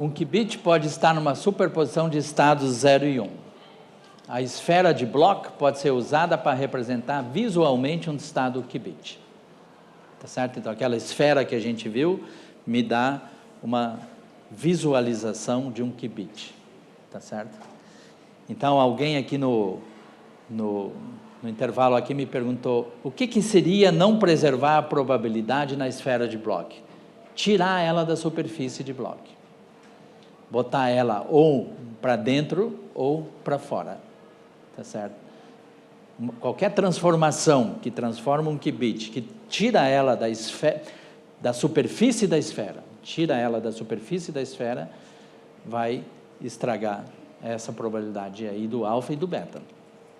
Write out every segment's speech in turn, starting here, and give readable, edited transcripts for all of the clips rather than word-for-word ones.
Um qubit pode estar numa superposição de estados 0 e 1. A esfera de Bloch pode ser usada para representar visualmente um estado qubit. Tá certo? Então, aquela esfera que a gente viu me dá uma visualização de um qubit. Tá certo? Então, alguém aqui no intervalo aqui me perguntou o que seria não preservar a probabilidade na esfera de Bloch? Tirar ela da superfície de Bloch. Botar ela ou para dentro ou para fora, tá certo? Qualquer transformação que transforma um qubit, que tira ela da superfície da esfera, vai estragar essa probabilidade aí do alfa e do beta,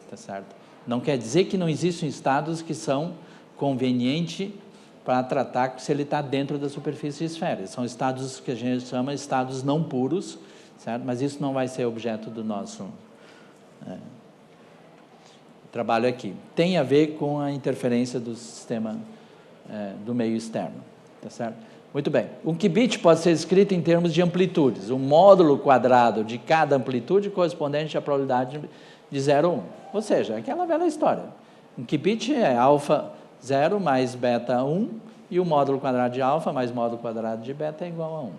tá certo? Não quer dizer que não existem estados que são convenientes para tratar se ele está dentro da superfície da esfera. São estados que a gente chama de estados não puros, certo? Mas isso não vai ser objeto do nosso trabalho aqui. Tem a ver com a interferência do sistema do meio externo, tá certo? Muito bem. Um qubit pode ser escrito em termos de amplitudes. O módulo quadrado de cada amplitude correspondente à probabilidade de 0 ou 1. Ou seja, aquela velha história. Um qubit é alfa 0 mais beta 1, e o módulo quadrado de alfa mais módulo quadrado de beta é igual a 1.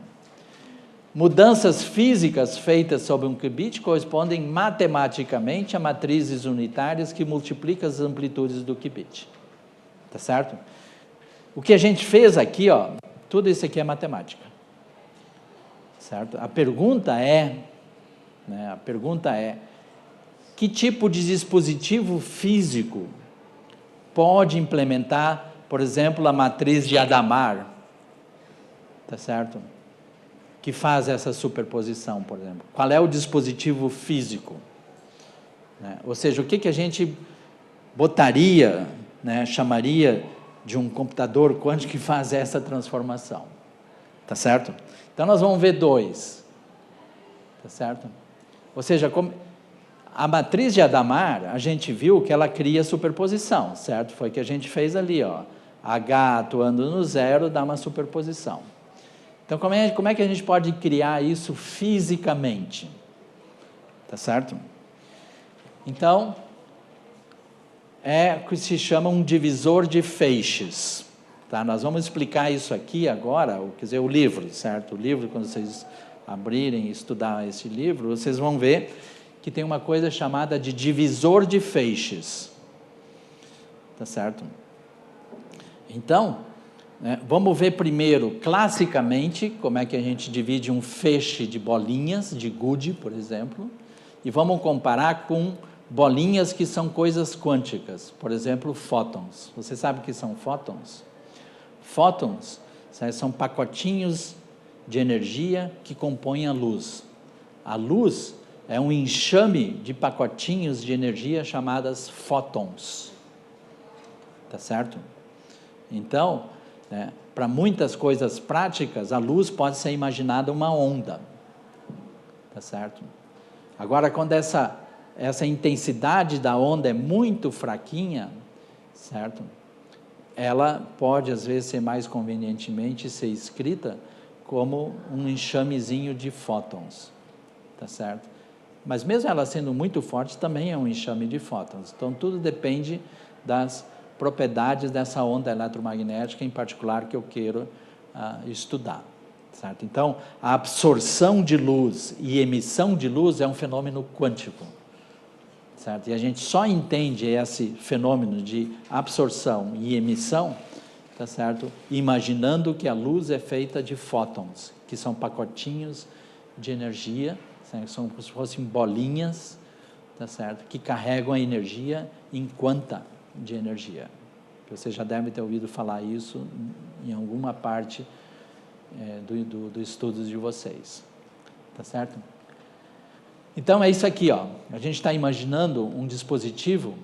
Mudanças físicas feitas sobre um qubit correspondem matematicamente a matrizes unitárias que multiplicam as amplitudes do qubit. Tá certo? O que a gente fez aqui, ó, tudo isso aqui é matemática. Certo? A pergunta é, que tipo de dispositivo físico pode implementar, por exemplo, a matriz de Hadamard, tá certo? Que faz essa superposição, por exemplo. Qual é o dispositivo físico? Ou seja, o que a gente botaria, chamaria de um computador quântico que faz essa transformação, tá certo? Então, nós vamos ver dois, tá certo? Ou seja, a matriz de Hadamard, a gente viu que ela cria superposição, certo? Foi o que a gente fez ali, ó. H atuando no zero dá uma superposição. Então, como é que a gente pode criar isso fisicamente? Tá certo? Então, é o que se chama um divisor de feixes. Tá? Nós vamos explicar isso aqui agora, quer dizer, o livro, certo? O livro, quando vocês abrirem e estudar esse livro, vocês vão ver que tem uma coisa chamada de divisor de feixes. Tá certo? Então, vamos ver primeiro, classicamente, como é que a gente divide um feixe de bolinhas, de Good, por exemplo, e vamos comparar com bolinhas que são coisas quânticas, por exemplo, fótons. Você sabe o que são fótons? Fótons são pacotinhos de energia que compõem a luz. A luz é um enxame de pacotinhos de energia chamadas fótons. Tá certo? Então, para muitas coisas práticas, a luz pode ser imaginada uma onda. Tá certo? Agora, quando essa intensidade da onda é muito fraquinha, certo? Ela pode, às vezes, ser mais convenientemente ser escrita como um enxamezinho de fótons. Tá certo? Mas mesmo ela sendo muito forte, também é um enxame de fótons. Então, tudo depende das propriedades dessa onda eletromagnética, em particular, que eu quero estudar. Certo? Então, a absorção de luz e emissão de luz é um fenômeno quântico. Certo? E a gente só entende esse fenômeno de absorção e emissão, tá certo? Imaginando que a luz é feita de fótons, que são pacotinhos de energia, são como se fossem bolinhas, tá certo? Que carregam a energia em quanta de energia. Você já deve ter ouvido falar isso em alguma parte do estudo de vocês. Tá certo? Então, é isso aqui, ó. A gente está imaginando um dispositivo,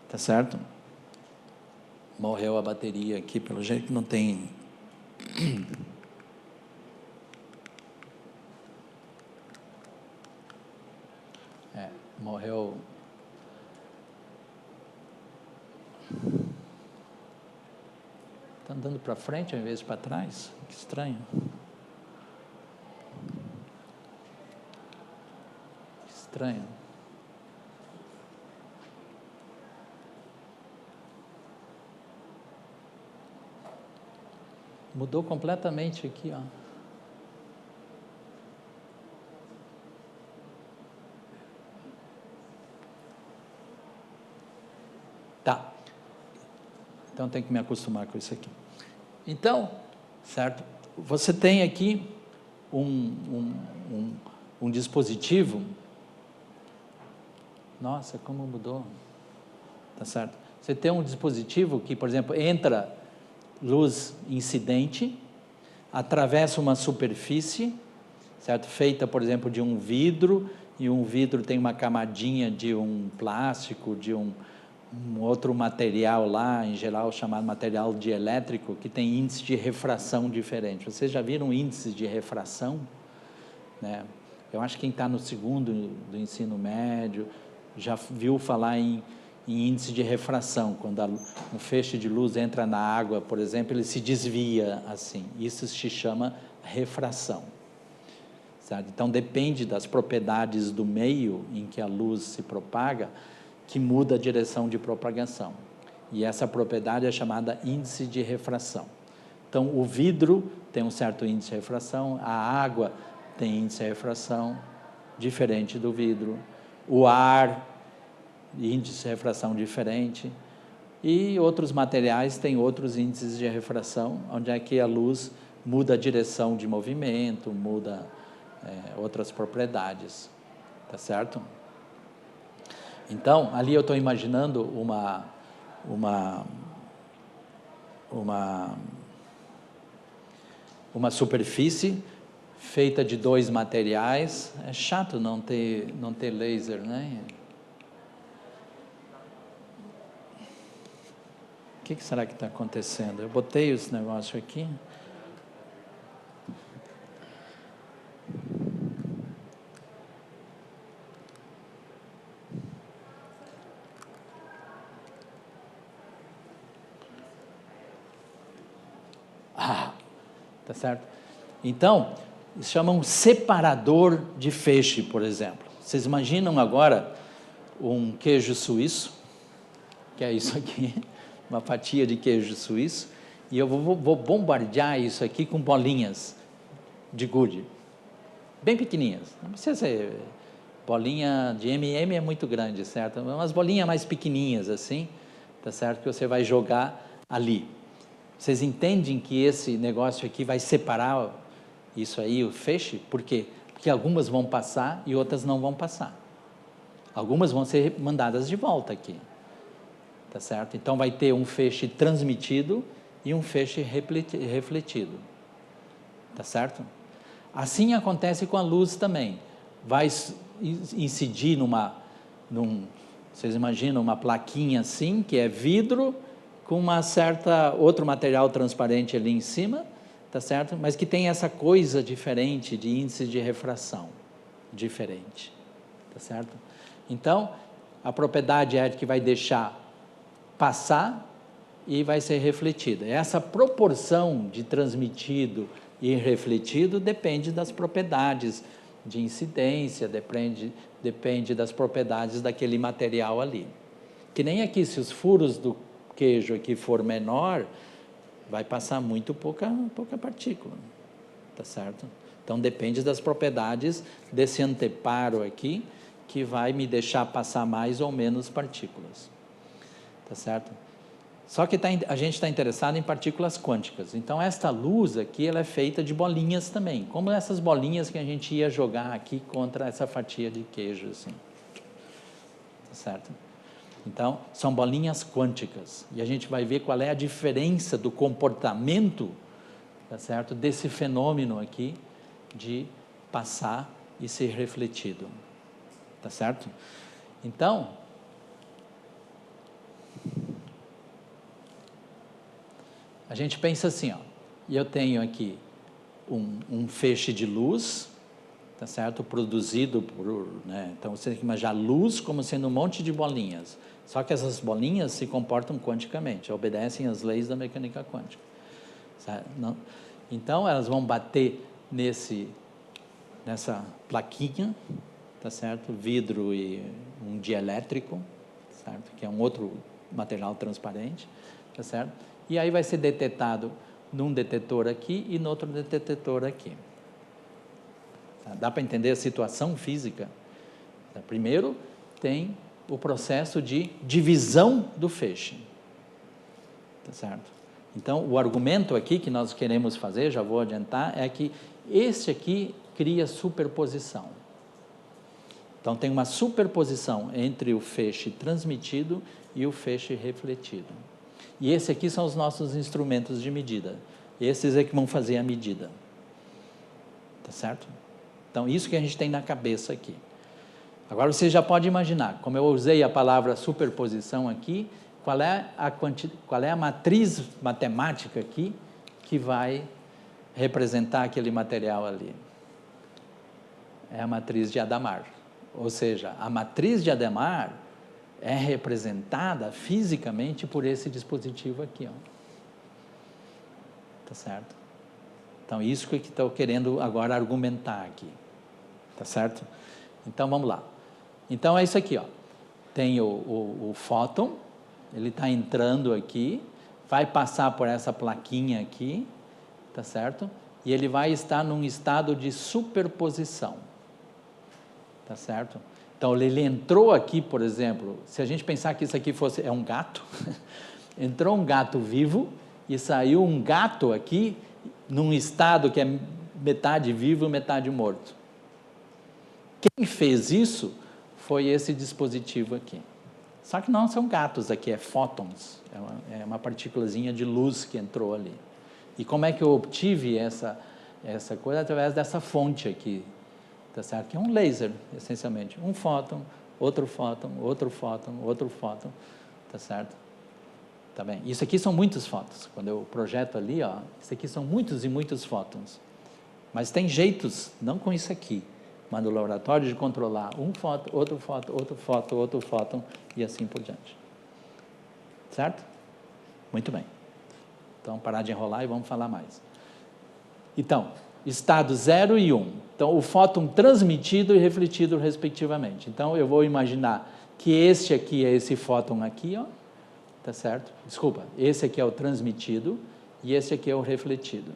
tá certo? Morreu a bateria aqui, pelo jeito não tem... morreu... Está andando para frente ao invés de para trás? Que estranho. estranho. Mudou completamente aqui, ó. Tá. Então tem que me acostumar com isso aqui. Então, certo? Você tem aqui um dispositivo. Nossa, como mudou. Tá certo? Você tem um dispositivo que, por exemplo, entra luz incidente, atravessa uma superfície, certo? Feita, por exemplo, de um vidro, e um vidro tem uma camadinha de um plástico, de um outro material lá, em geral chamado material dielétrico, que tem índice de refração diferente. Vocês já viram índices de refração? Né? Eu acho que quem está no segundo do ensino médio já viu falar em índice de refração. Quando um feixe de luz entra na água, por exemplo, ele se desvia assim. Isso se chama refração. Certo? Então, depende das propriedades do meio em que a luz se propaga, que muda a direção de propagação. E essa propriedade é chamada índice de refração. Então, o vidro tem um certo índice de refração, a água tem índice de refração diferente do vidro, o ar, índice de refração diferente, e outros materiais têm outros índices de refração, onde é que a luz muda a direção de movimento, muda outras propriedades, tá certo? Então, ali eu estou imaginando uma superfície feita de dois materiais. É chato não ter laser, né? O que será que está acontecendo? Eu botei esse negócio aqui. Tá certo? Então, eles chamam separador de feixe, por exemplo. Vocês imaginam agora um queijo suíço, que é isso aqui, uma fatia de queijo suíço, e eu vou bombardear isso aqui com bolinhas de gude, bem pequenininhas. Não precisa ser bolinha de M&M, é muito grande, certo? Umas bolinhas mais pequenininhas assim, tá certo? Que você vai jogar ali. Vocês entendem que esse negócio aqui vai separar isso aí, o feixe? Por quê? Porque algumas vão passar e outras não vão passar. Algumas vão ser mandadas de volta aqui. Tá certo? Então vai ter um feixe transmitido e um feixe refletido. Tá certo? Assim acontece com a luz também. Vai incidir vocês imaginam uma plaquinha assim, que é vidro, com uma certa outro material transparente ali em cima, tá certo? Mas que tem essa coisa diferente de índice de refração, diferente, tá certo? Então, a propriedade é que vai deixar passar e vai ser refletida. Essa proporção de transmitido e refletido depende das propriedades de incidência, depende das propriedades daquele material ali. Que nem aqui, se os furos do queijo aqui for menor, vai passar muito pouca partícula, tá certo? Então depende das propriedades desse anteparo aqui, que vai me deixar passar mais ou menos partículas, tá certo? Só que a gente está interessado em partículas quânticas. Então esta luz aqui, ela é feita de bolinhas também, como essas bolinhas que a gente ia jogar aqui contra essa fatia de queijo, assim, tá certo? Então, são bolinhas quânticas, e a gente vai ver qual é a diferença do comportamento, tá certo, desse fenômeno aqui, de passar e ser refletido, tá certo? Então, a gente pensa assim, ó, e eu tenho aqui um feixe de luz, tá certo, produzido por, né, então você tem que imaginar luz como sendo um monte de bolinhas. Só que essas bolinhas se comportam quanticamente, obedecem às leis da mecânica quântica. Então, elas vão bater nessa plaquinha, tá certo? Vidro e um dielétrico, certo? Que é um outro material transparente, tá certo? E aí vai ser detetado num detetor aqui e no outro detetor aqui. Tá? Dá para entender a situação física? Tá? Primeiro, tem o processo de divisão do feixe, tá certo? Então, o argumento aqui que nós queremos fazer, já vou adiantar, é que este aqui cria superposição. Então, tem uma superposição entre o feixe transmitido e o feixe refletido. E esse aqui são os nossos instrumentos de medida. Esses é que vão fazer a medida. Tá certo? Então, isso que a gente tem na cabeça aqui. Agora, você já pode imaginar, como eu usei a palavra superposição aqui, qual é a matriz matemática aqui que vai representar aquele material ali? É a matriz de Hadamard. Ou seja, a matriz de Hadamard é representada fisicamente por esse dispositivo aqui, ó. Tá certo? Então, isso que estou querendo agora argumentar aqui. Tá certo? Então, vamos lá. Então, é isso aqui, ó. Tem o fóton, ele está entrando aqui, vai passar por essa plaquinha aqui, tá certo? E ele vai estar num estado de superposição. Tá certo? Então, ele entrou aqui, por exemplo, se a gente pensar que isso aqui é um gato, entrou um gato vivo e saiu um gato aqui num estado que é metade vivo, metade morto. Quem fez isso foi esse dispositivo aqui. Só que não são gatos aqui, é fótons, é uma partículazinha de luz que entrou ali. E como é que eu obtive essa coisa? Através dessa fonte aqui. Tá certo? Que é um laser, essencialmente. Um fóton, outro fóton, outro fóton, outro fóton, tá certo? Tá bem? Isso aqui são muitos fótons. Quando eu projeto ali, ó, isso aqui são muitos e muitos fótons. Mas tem jeitos, não com isso aqui, mas no laboratório de controlar um fóton, outro fóton, outro fóton, outro fóton e assim por diante. Certo? Muito bem. Então, parar de enrolar e vamos falar mais. Então, estado 0 e 1. Então, o fóton transmitido e refletido, respectivamente. Então, eu vou imaginar que este aqui é esse fóton aqui, ó, tá certo? Desculpa, esse aqui é o transmitido e esse aqui é o refletido.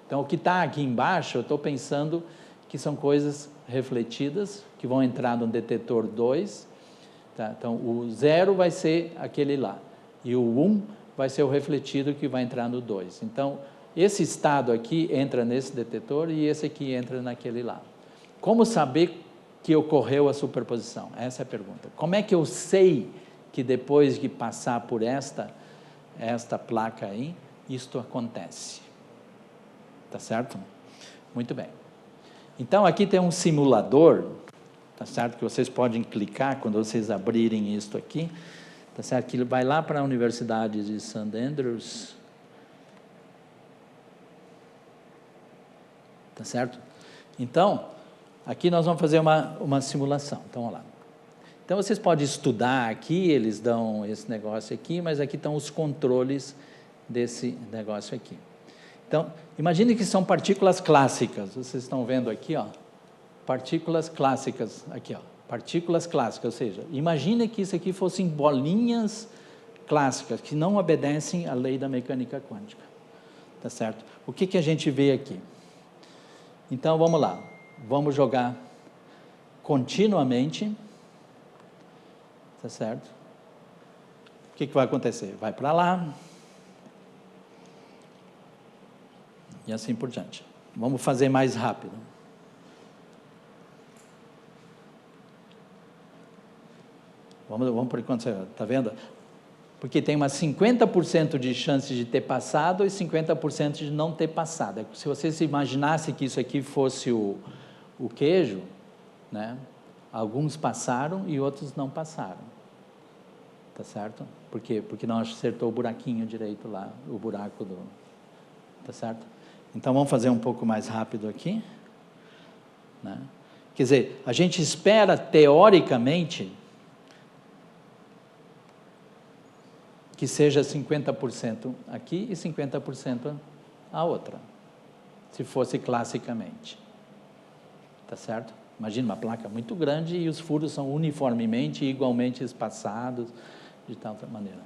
Então, o que está aqui embaixo, eu estou pensando que são coisas refletidas, que vão entrar no detetor 2. Tá? Então, o 0 vai ser aquele lá, e o 1 vai ser o refletido que vai entrar no 2. Então, esse estado aqui entra nesse detetor e esse aqui entra naquele lá. Como saber que ocorreu a superposição? Essa é a pergunta. Como é que eu sei que depois de passar por esta placa aí, isto acontece? Tá certo? Muito bem. Então, aqui tem um simulador, tá certo? Que vocês podem clicar quando vocês abrirem isto aqui, tá certo? Que ele vai lá para a Universidade de St. Andrews. Tá certo? Então, aqui nós vamos fazer uma simulação. Então, vamos lá. Então, vocês podem estudar aqui, eles dão esse negócio aqui, mas aqui estão os controles desse negócio aqui. Então, imagine que são partículas clássicas. Vocês estão vendo aqui, ó, partículas clássicas, aqui, ó, partículas clássicas, ou seja, imagine que isso aqui fossem bolinhas clássicas, que não obedecem à lei da mecânica quântica. Tá certo? O que a gente vê aqui? Então, vamos lá. Vamos jogar continuamente. Tá certo? O que vai acontecer? Vai para lá. E assim por diante. Vamos fazer mais rápido. Vamos por enquanto, está vendo? Porque tem umas 50% de chance de ter passado e 50% de não ter passado. Se vocês imaginassem que isso aqui fosse o queijo, né? Alguns passaram e outros não passaram. Tá certo? Por quê? Porque não acertou o buraquinho direito lá, o buraco do... Tá certo? Então, vamos fazer um pouco mais rápido aqui. Né? Quer dizer, a gente espera, teoricamente, que seja 50% aqui e 50% a outra, se fosse classicamente. Tá certo? Imagina uma placa muito grande e os furos são uniformemente e igualmente espaçados, de tal maneira.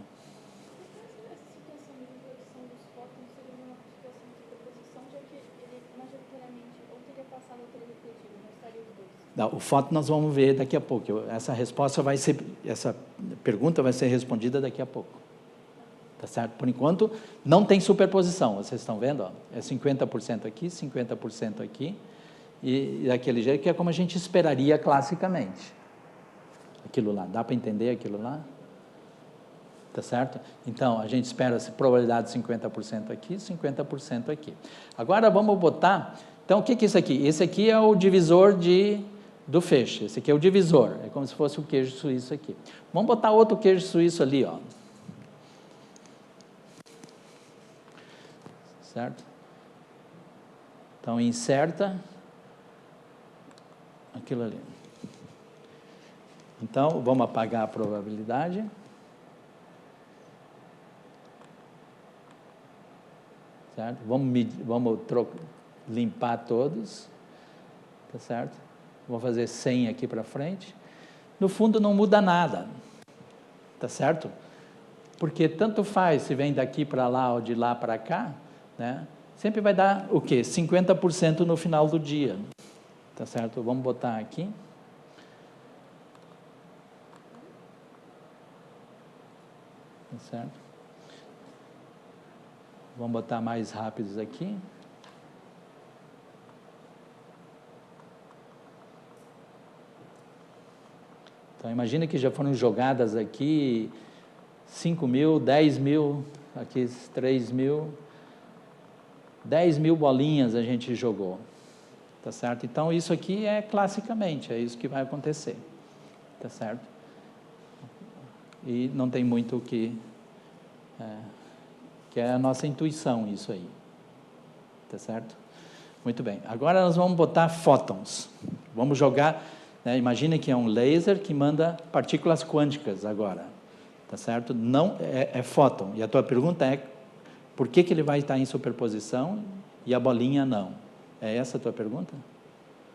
Essa situação de reprodução dos fótons seria uma situação de superposição, já que ele majoritariamente ou teria passado ou teria refletido, não estaria os dois. Não, o fóton nós vamos ver daqui a pouco. Essa pergunta vai ser respondida daqui a pouco. Tá certo? Por enquanto, não tem superposição. Vocês estão vendo? Ó? É 50% aqui, 50% aqui. E daquele jeito que é como a gente esperaria classicamente. Aquilo lá. Dá para entender aquilo lá? Tá certo? Então, a gente espera a probabilidade de 50% aqui, 50% aqui. Agora, vamos botar... Então, o que é isso aqui? Esse aqui é o divisor do feixe. Esse aqui é o divisor. É como se fosse o queijo suíço aqui. Vamos botar outro queijo suíço ali, ó. Certo? Então, inserta aquilo ali. Então, vamos apagar a probabilidade. Certo? Vamos limpar todos. Tá certo? Vou fazer 100 aqui para frente. No fundo, não muda nada. Tá certo? Porque tanto faz se vem daqui para lá ou de lá para cá, né? Sempre vai dar o quê? 50% no final do dia. Tá certo? Vamos botar aqui. Tá certo? Vamos botar mais rápidos aqui. Então, imagina que já foram jogadas aqui 5.000, 10.000, aqui 3.000, 10.000 bolinhas a gente jogou. Tá certo? Então, isso aqui é classicamente, é isso que vai acontecer. Tá certo? E não tem muito o que é a nossa intuição, isso aí. Tá certo? Muito bem. Agora nós vamos botar fótons. Vamos jogar, né? Imagina que é um laser que manda partículas quânticas agora. Tá certo? Não, é fóton. E a tua pergunta é, por que ele vai estar em superposição e a bolinha não? É essa a tua pergunta? Não,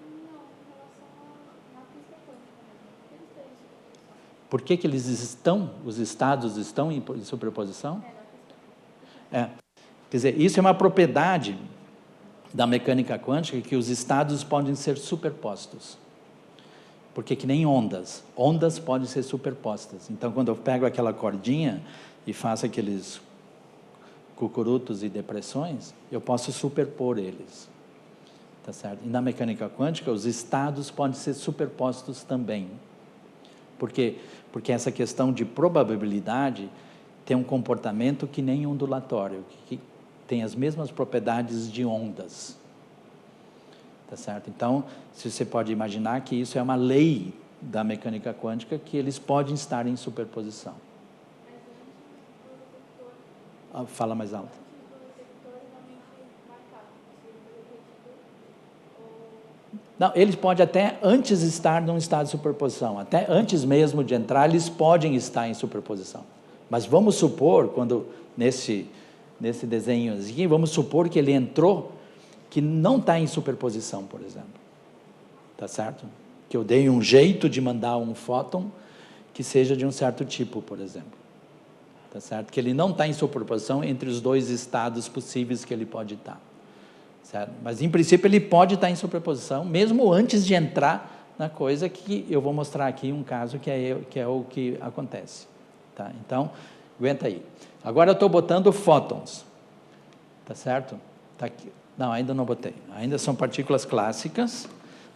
em relação à física quântica mesmo. Eles têm superposição. Por que eles estão, os estados estão em superposição? Quer dizer, isso é uma propriedade da mecânica quântica, que os estados podem ser superpostos. Porque que nem ondas podem ser superpostas. Então, quando eu pego aquela cordinha e faço aqueles cucurutos e depressões, eu posso superpor eles. Tá certo? E na mecânica quântica, os estados podem ser superpostos também. Por quê? Porque essa questão de probabilidade tem um comportamento que nem ondulatório, que tem as mesmas propriedades de ondas. Tá certo? Então, você pode imaginar que isso é uma lei da mecânica quântica, que eles podem estar em superposição. Mas antes do detector... Fala mais alto. Antes do detector realmente marcar se ele foi repetido ou... Não, eles podem até antes estar num estado de superposição, até antes mesmo de entrar, eles podem estar em superposição. Mas vamos supor, quando nesse desenho aqui, vamos supor que ele entrou, que não está em superposição, por exemplo. Tá certo? Que eu dei um jeito de mandar um fóton que seja de um certo tipo, por exemplo. Tá certo? Que ele não está em superposição entre os dois estados possíveis que ele pode estar. Certo? Mas, em princípio, ele pode estar em superposição, mesmo antes de entrar na coisa que eu vou mostrar aqui um caso que é o que acontece. Tá? Então, aguenta aí. Agora eu estou botando fótons. Tá certo? Tá aqui. Não, ainda não botei. Ainda são partículas clássicas.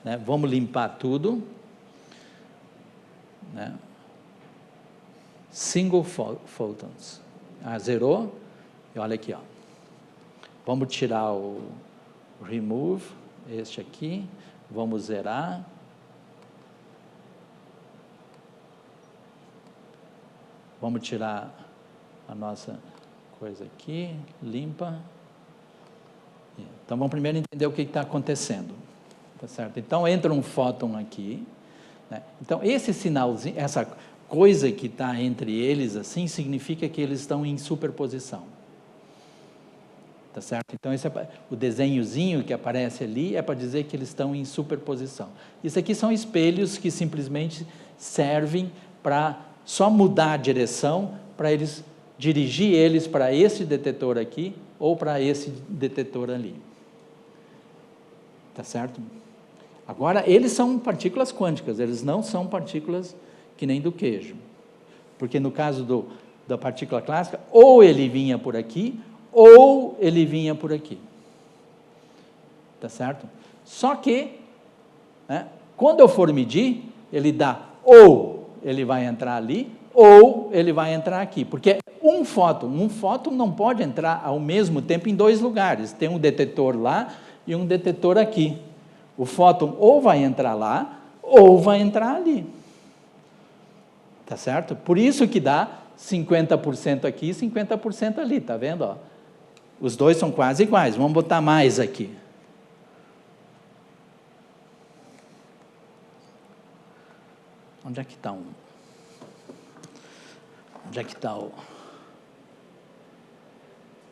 Né? Vamos limpar tudo. Né? Single photons. Zerou. E olha aqui, ó. Vamos tirar o remove, este aqui. Vamos zerar. Vamos tirar a nossa coisa aqui, limpa. Então, vamos primeiro entender o que está acontecendo. Tá certo? Então, entra um fóton aqui. Né? Então, esse sinalzinho, essa coisa que está entre eles, assim, significa que eles estão em superposição. Tá Tá certo? Então, esse é o desenhozinho que aparece ali é para dizer que eles estão em superposição. Isso aqui são espelhos que simplesmente servem para só mudar a direção, para eles dirigir eles para esse detetor aqui ou para esse detetor ali. Tá certo? Agora, eles são partículas quânticas, eles não são partículas que nem do queijo. Porque no caso da partícula clássica, ou ele vinha por aqui, ou ele vinha por aqui. Tá certo? Só que, né, quando eu for medir, ele dá ou ele vai entrar ali, ou ele vai entrar aqui. Porque um fóton não pode entrar ao mesmo tempo em dois lugares. Tem um detetor lá e um detetor aqui. O fóton ou vai entrar lá, ou vai entrar ali. Tá certo? Por isso que dá 50% aqui e 50% ali, tá vendo? Ó? Os dois são quase iguais, vamos botar mais aqui. Onde é que está um? Onde é que está o...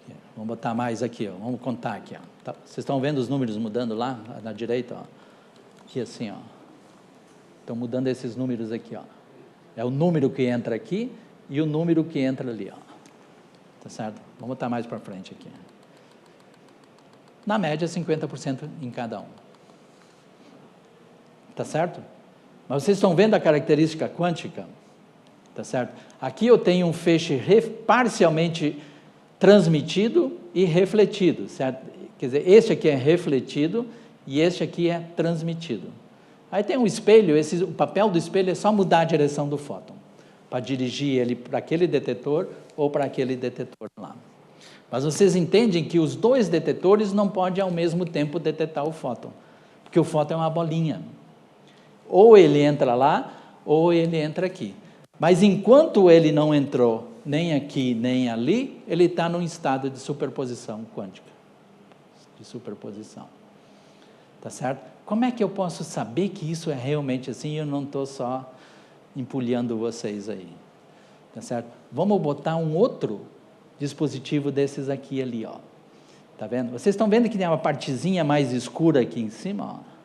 Aqui, vamos botar mais aqui, ó. Vamos contar aqui. Ó. Tá. Vocês estão vendo os números mudando lá, na direita? Ó. Aqui assim, ó. Estão mudando esses números aqui, ó. É o número que entra aqui e o número que entra ali, ó. Tá certo? Vamos botar mais para frente aqui. Na média, 50% em cada um. Tá certo? Mas vocês estão vendo a característica quântica? Tá certo? Aqui eu tenho um feixe parcialmente transmitido e refletido, certo? Quer dizer, este aqui é refletido e este aqui é transmitido. Aí tem um espelho, o papel do espelho é só mudar a direção do fóton, para dirigir ele para aquele detetor ou para aquele detetor lá. Mas vocês entendem que os dois detetores não podem ao mesmo tempo detectar o fóton, porque o fóton é uma bolinha. Ou ele entra lá, ou ele entra aqui. Mas enquanto ele não entrou nem aqui, nem ali, ele está num estado de superposição quântica. De superposição. Tá certo? Como é que eu posso saber que isso é realmente assim e eu não estou só empulhando vocês aí? Tá certo? Vamos botar um outro dispositivo desses aqui ali, ó. Tá vendo? Vocês estão vendo que tem uma partezinha mais escura aqui em cima, ó?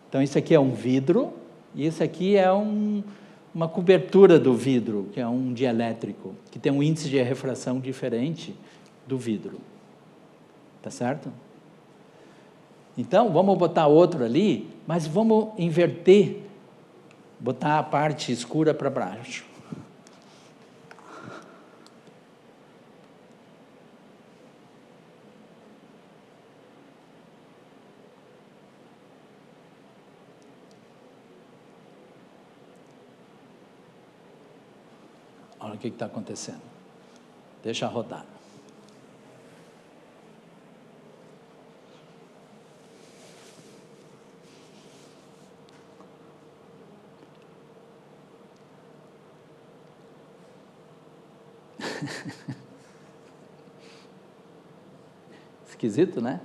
Então, isso aqui é um vidro, e isso aqui é uma cobertura do vidro, que é um dielétrico, que tem um índice de refração diferente do vidro. Tá certo? Então, vamos botar outro ali, mas vamos inverter, botar a parte escura para baixo. Olha o que está acontecendo. Deixa rodar. Esquisito, né?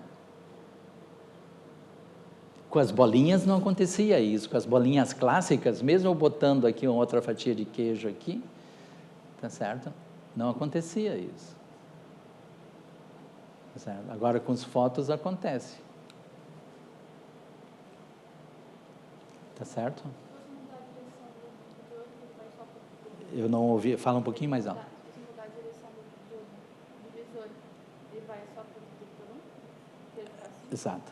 Com as bolinhas não acontecia isso. Com as bolinhas clássicas, mesmo eu botando aqui uma outra fatia de queijo aqui, tá certo? Não acontecia isso. Tá certo? Agora com os fótons acontece. Tá certo? Eu não ouvi. Fala um pouquinho mais alto. Se mudar a direção do visor, ele vai só para o detetor 1? Exato.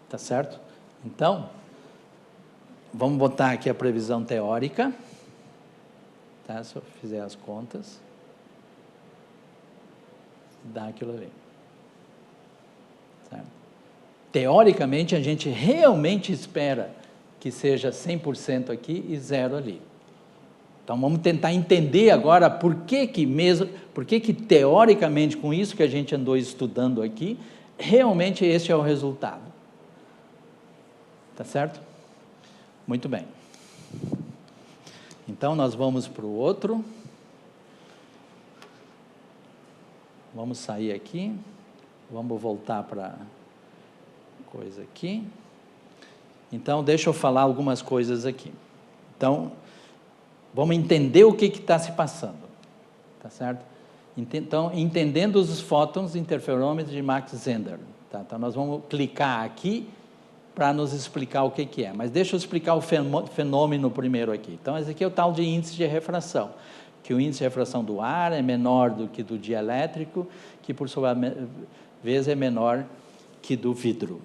Tá certo? Então, vamos botar aqui a previsão teórica. Tá? Se eu fizer as contas, dá aquilo ali. Certo? Teoricamente, a gente realmente espera que seja 100% aqui e 0 ali. Então, vamos tentar entender agora por que teoricamente, com isso que a gente andou estudando aqui, realmente este é o resultado. Tá certo? Muito bem. Então, nós vamos para o outro. Vamos sair aqui. Vamos voltar para a coisa aqui. Então, deixa eu falar algumas coisas aqui. Então, vamos entender o que está se passando. Tá certo? Então, entendendo os fótons, interferômetro de Max Zehnder. Tá? Então, nós vamos clicar aqui para nos explicar o que é. Mas deixa eu explicar o fenômeno primeiro aqui. Então, esse aqui é o tal de índice de refração, que o índice de refração do ar é menor do que do dielétrico, que por sua vez é menor que do vidro.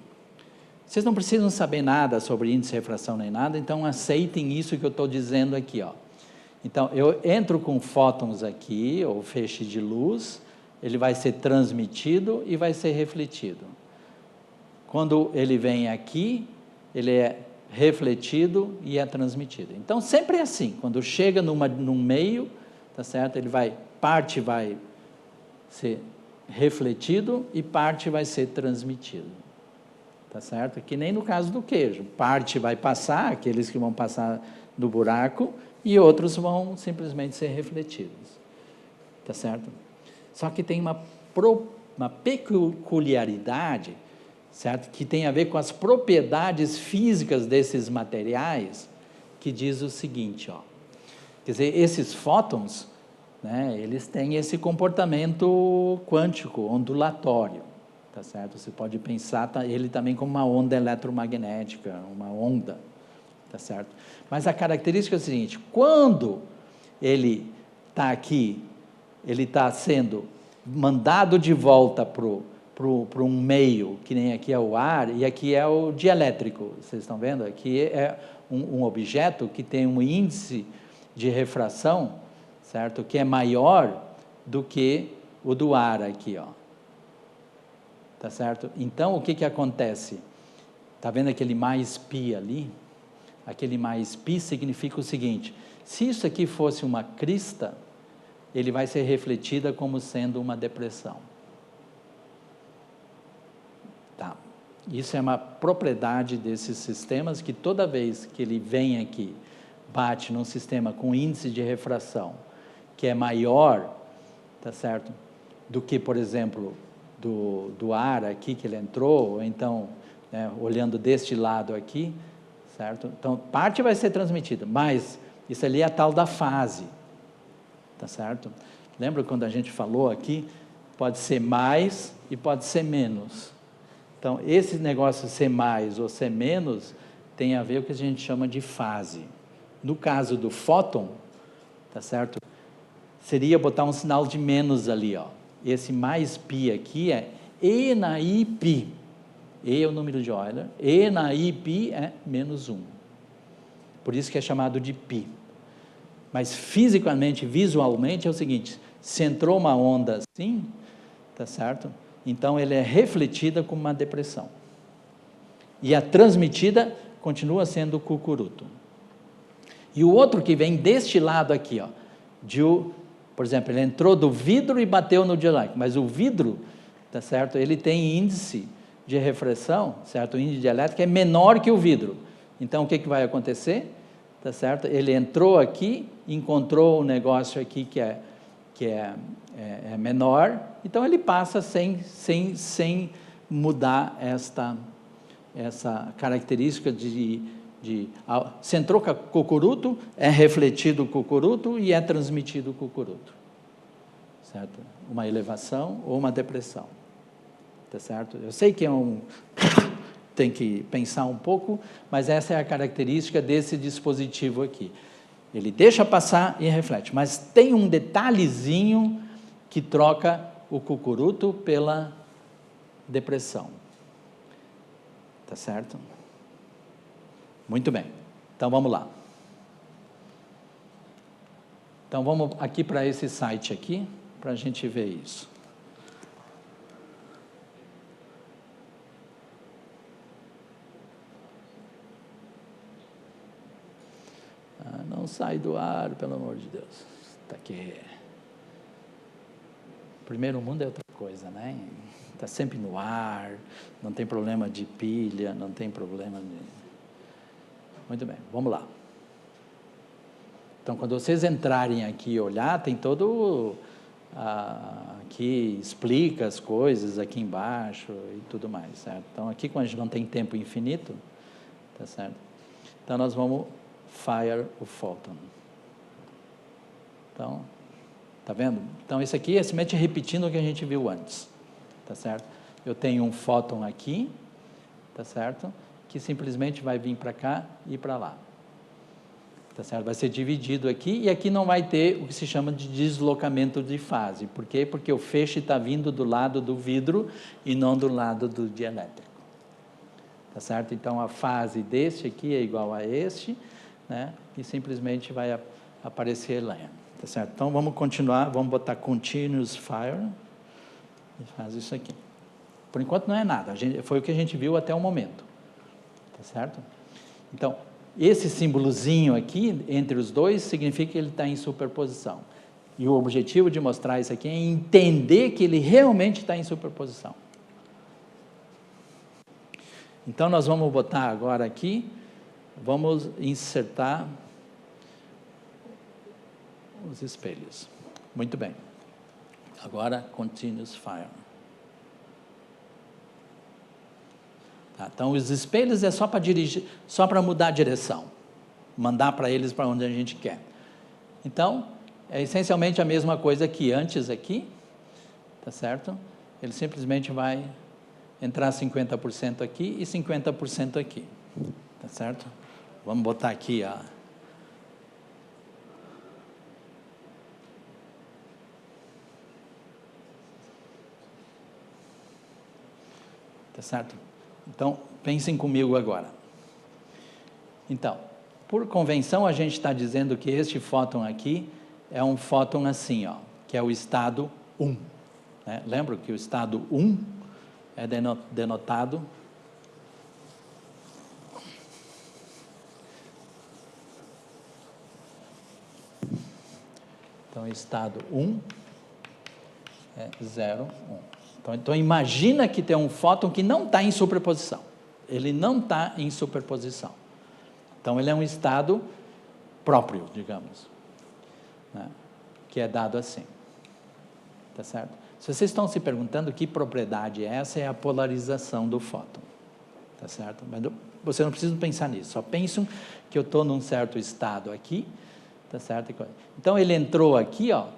Vocês não precisam saber nada sobre índice de refração nem nada, então aceitem isso que eu estou dizendo aqui, ó. Então, eu entro com fótons aqui, ou feixe de luz, ele vai ser transmitido e vai ser refletido. Quando ele vem aqui, ele é refletido e é transmitido. Então, sempre é assim, quando chega num meio, tá certo? Parte vai ser refletido e parte vai ser transmitido. Tá certo? Que nem no caso do queijo. Parte vai passar, aqueles que vão passar no buraco, e outros vão simplesmente ser refletidos. Tá certo? Só que tem uma peculiaridade, certo? Que tem a ver com as propriedades físicas desses materiais, que diz o seguinte, ó. Quer dizer, esses fótons, né, eles têm esse comportamento quântico, ondulatório. Tá certo? Você pode pensar ele também como uma onda eletromagnética, uma onda, tá certo? Mas a característica é a seguinte: quando ele está aqui, ele está sendo mandado de volta para um meio, que nem aqui é o ar, e aqui é o dielétrico, vocês estão vendo? Aqui é um objeto que tem um índice de refração, certo? Que é maior do que o do ar aqui, ó. Tá certo? Então, o que acontece? Está vendo aquele mais π ali? Aquele mais π significa o seguinte: se isso aqui fosse uma crista, ele vai ser refletida como sendo uma depressão. Tá. Isso é uma propriedade desses sistemas, que toda vez que ele vem aqui, bate num sistema com índice de refração, que é maior, tá certo? Do que, por exemplo, do ar aqui que ele entrou, ou então, né, olhando deste lado aqui, certo? Então, parte vai ser transmitida, mas isso ali é a tal da fase, tá certo? Lembra quando a gente falou aqui? Pode ser mais e pode ser menos. Então, esse negócio ser mais ou ser menos tem a ver com o que a gente chama de fase. No caso do fóton, tá certo? Seria botar um sinal de menos ali, ó. Esse mais π aqui é E na I π. E é o número de Euler. E na I π é menos 1. Por isso que é chamado de π. Mas fisicamente, visualmente, é o seguinte: se entrou uma onda assim, tá certo? Então, ele é refletida como uma depressão. E a transmitida continua sendo cucuruto. E o outro que vem deste lado aqui, ó, por exemplo, ele entrou do vidro e bateu no dielétrico, mas o vidro, tá certo? Ele tem índice de refração, certo? O índice dielétrico é menor que o vidro. Então, o que vai acontecer? Tá certo? Ele entrou aqui, encontrou um negócio aqui que é menor, então ele passa sem mudar essa característica se entrou cucuruto, é refletido cucuruto e é transmitido cucuruto, certo? Uma elevação ou uma depressão, tá certo? Eu sei que tem que pensar um pouco, mas essa é a característica desse dispositivo aqui. Ele deixa passar e reflete, mas tem um detalhezinho que troca o cucuruto pela depressão, tá certo? Muito bem, então vamos lá. Então vamos aqui para esse site aqui, para a gente ver isso. Não sai do ar, pelo amor de Deus. Está aqui. Primeiro mundo é outra coisa, né? Está sempre no ar, não tem problema de pilha, não tem problema de... Muito bem, vamos lá. Então, quando vocês entrarem aqui e olhar, tem todo... aqui explica as coisas aqui embaixo e tudo mais, certo? Então, aqui, quando a gente não tem tempo infinito, tá certo? Então, nós vamos fire o photon. Então, Tá vendo? Então, esse aqui é simplesmente repetindo o que a gente viu antes. Tá certo? Eu tenho um fóton aqui, tá certo? Que simplesmente vai vir para cá e para lá. Tá certo? Vai ser dividido aqui, e aqui não vai ter o que se chama de deslocamento de fase. Por quê? Porque o feixe está vindo do lado do vidro e não do lado do dielétrico. Tá certo? Então, a fase deste aqui é igual a este, né? E simplesmente vai aparecer lá. Tá certo? Então, vamos continuar, vamos botar continuous fire, e faz isso aqui. Por enquanto não é nada, foi o que a gente viu até o momento. Tá certo? Então, esse símbolozinho aqui, entre os dois, significa que ele está em superposição. E o objetivo de mostrar isso aqui é entender que ele realmente está em superposição. Então, nós vamos botar agora aqui, vamos insertar os espelhos. Muito bem. Agora, continuous fire. Tá, então, os espelhos é só para dirigir, só para mudar a direção, mandar para eles para onde a gente quer. Então, é essencialmente a mesma coisa que antes aqui, tá certo? Ele simplesmente vai entrar 50% aqui e 50% aqui, tá certo? Vamos botar aqui a... Tá certo? Então, pensem comigo agora. Então, por convenção, a gente está dizendo que este fóton aqui é um fóton assim, ó, que é o estado 1. Né? Lembra que o estado 1 é denotado então, estado 1 é 0, 1. Então, imagina que tem um fóton que não está em superposição. Ele não está em superposição. Então, ele é um estado próprio, digamos, né? Que é dado assim. Tá certo? Se vocês estão se perguntando que propriedade é essa, é a polarização do fóton. Tá certo? Mas você não precisa pensar nisso. Só pensam que eu estou num certo estado aqui. Tá certo? Então, ele entrou aqui, ó.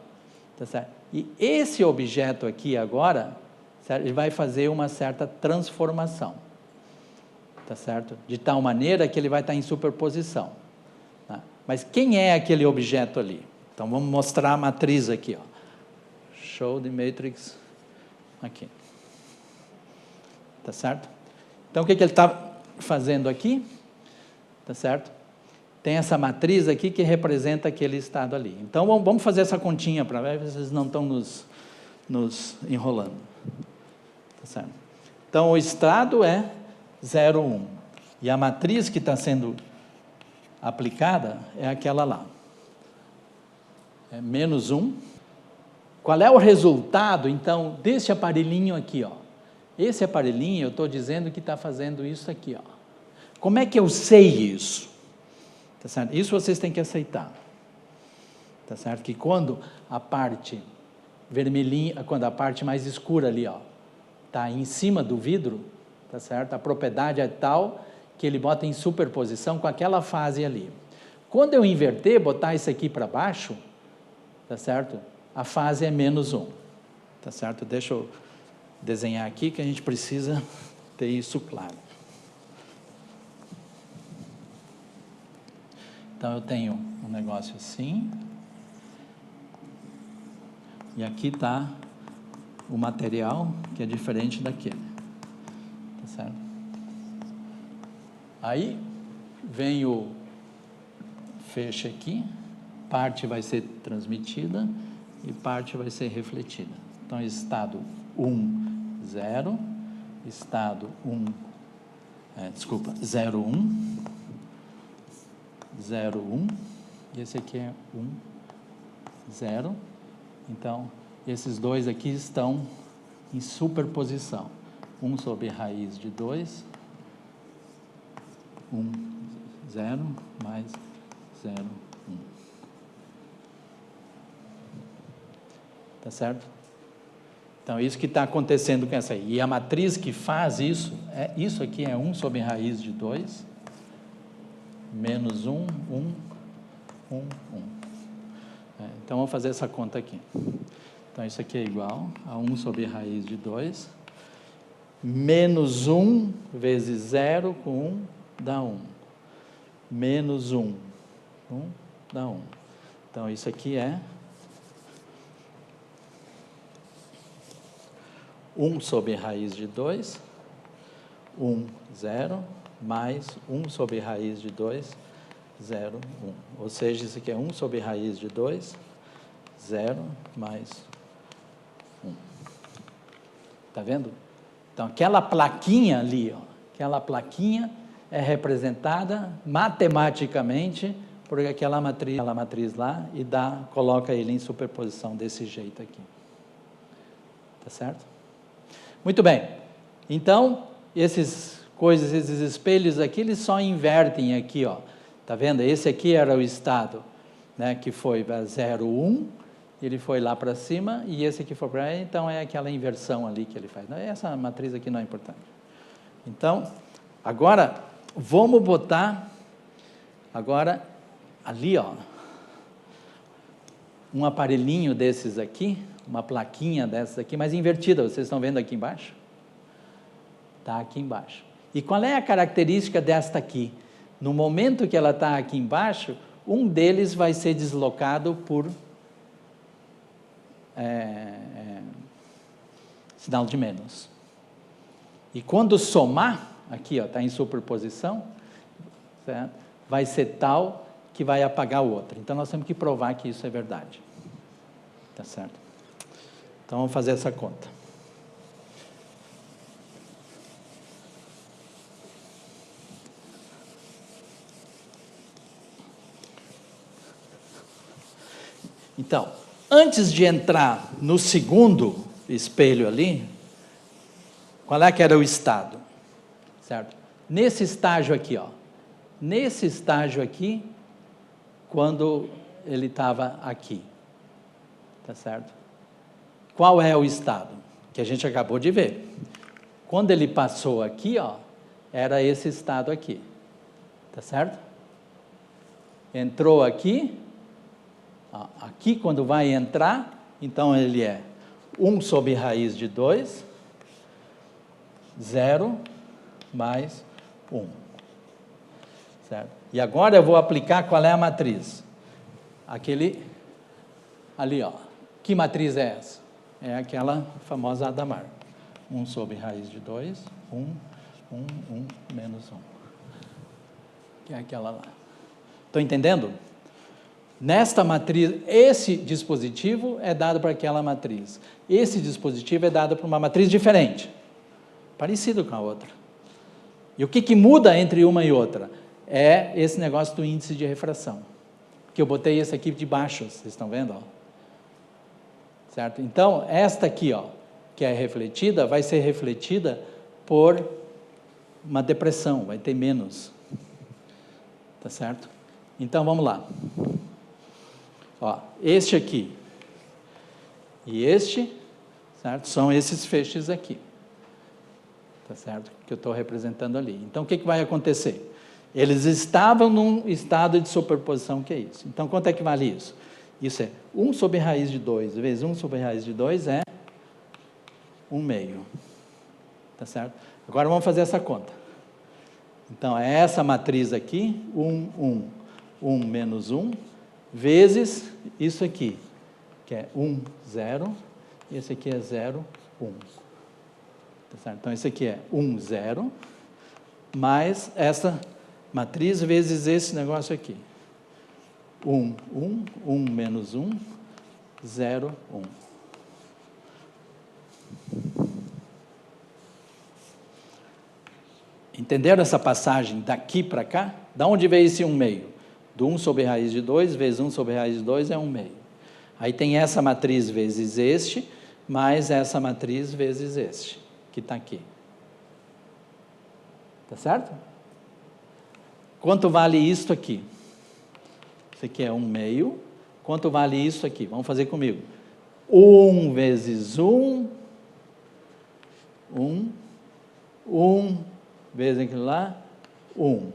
Tá certo? E esse objeto aqui agora... ele vai fazer uma certa transformação, tá certo? De tal maneira que ele vai estar em superposição. Tá? Mas quem é aquele objeto ali? Então, vamos mostrar a matriz aqui, ó. Show the matrix aqui. Tá certo? Então, o que ele está fazendo aqui? Tá certo? Tem essa matriz aqui que representa aquele estado ali. Então, vamos fazer essa continha para ver se vocês não estão nos enrolando. Tá certo? Então, o estado é 0, 1. E a matriz que está sendo aplicada é aquela lá. É menos 1. Qual é o resultado, então, desse aparelhinho aqui, ó? Esse aparelhinho, eu estou dizendo que está fazendo isso aqui, ó. Como é que eu sei isso? Tá certo? Isso vocês têm que aceitar. Tá certo? Que quando a parte vermelhinha, quando a parte mais escura ali, ó, está em cima do vidro, tá certo? A propriedade é tal que ele bota em superposição com aquela fase ali. Quando eu inverter, botar isso aqui para baixo, tá certo? A fase é menos 1, tá certo? Deixa eu desenhar aqui que a gente precisa ter isso claro. Então, eu tenho um negócio assim, e aqui está o material que é diferente daquele, tá certo? Aí vem o feixe aqui, parte vai ser transmitida e parte vai ser refletida. Então, estado 1, 0, estado 0, 1, 0, 1, e esse aqui é 1, 0. Então, esses dois aqui estão em superposição. 1 sobre raiz de 2, 1, 0, mais 0, 1. Tá certo? Então, isso que está acontecendo com essa aí. E a matriz que faz isso, isso aqui é 1 sobre raiz de 2, menos 1, 1, 1, 1. Então, vamos fazer essa conta aqui. Então, isso aqui é igual a 1 sobre raiz de 2, menos 1 vezes 0 com 1 dá 1. Menos 1, 1 dá 1. Então, isso aqui é 1 sobre raiz de 2, 1, 0, mais 1 sobre raiz de 2, 0, 1. Ou seja, isso aqui é 1 sobre raiz de 2, 0, mais 1. Está vendo? Então, aquela plaquinha ali, ó, aquela plaquinha é representada matematicamente por aquela matriz lá e coloca ele em superposição desse jeito aqui. Tá certo? Muito bem. Então, esses espelhos aqui, eles só invertem aqui, ó. Tá vendo? Esse aqui era o estado, né, que foi 0, 1, ele foi lá para cima, e esse aqui foi para aí, então é aquela inversão ali que ele faz. Essa matriz aqui não é importante. Então, agora, vamos botar, agora, ali, ó, um aparelhinho desses aqui, uma plaquinha dessas aqui, mas invertida, vocês estão vendo aqui embaixo? Está aqui embaixo. E qual é a característica desta aqui? No momento que ela está aqui embaixo, um deles vai ser deslocado por sinal de menos. E quando somar, aqui está em superposição, certo? Vai ser tal que vai apagar o outro. Então, nós temos que provar que isso é verdade. Tá certo? Então, vamos fazer essa conta. Então, antes de entrar no segundo espelho ali, qual é que era o estado? Certo? Nesse estágio aqui, ó. Nesse estágio aqui, quando ele estava aqui. Tá certo? Qual é o estado? Que a gente acabou de ver. Quando ele passou aqui, ó, era esse estado aqui. Tá certo? Entrou aqui. Aqui, quando vai entrar, então ele é 1 sobre raiz de 2, 0, mais 1. Certo? E agora eu vou aplicar qual é a matriz. Aquele ali, ó. Que matriz é essa? É aquela famosa Hadamard. 1 sobre raiz de 2, 1, 1, 1, menos 1. Que é aquela lá. Estão entendendo? Nesta matriz, esse dispositivo é dado para aquela matriz. Esse dispositivo é dado para uma matriz diferente, parecido com a outra. E o que muda entre uma e outra? É esse negócio do índice de refração. Que eu botei esse aqui de baixo, vocês estão vendo? Ó? Certo? Então, esta aqui, ó, que é refletida, vai ser refletida por uma depressão, vai ter menos. Tá certo? Então, vamos lá. Ó, este aqui e este, certo? São esses feixes aqui, tá certo? Que eu estou representando ali. Então, o que vai acontecer? Eles estavam num estado de superposição, que é isso. Então, quanto é que vale isso? Isso é 1 sobre raiz de 2 vezes 1 sobre raiz de 2 é 1/2, tá certo? Agora, vamos fazer essa conta. Então, é essa matriz aqui, 1, 1, 1 menos 1, vezes isso aqui, que é 1, 0, e esse aqui é 0, 1. Tá certo? Então, esse aqui é 1, 0, mais essa matriz vezes esse negócio aqui. 1, 1, 1 menos 1, 0, 1. Entenderam essa passagem daqui para cá? Da onde veio esse 1/2? Do 1 sobre raiz de 2 vezes 1 sobre raiz de 2 é 1/2. Aí tem essa matriz vezes este, mais essa matriz vezes este, que está aqui. Tá certo? Quanto vale isto aqui? Isso aqui é 1/2. Quanto vale isso aqui? Vamos fazer comigo. 1 vezes 1, 1 vezes aquilo lá, 1.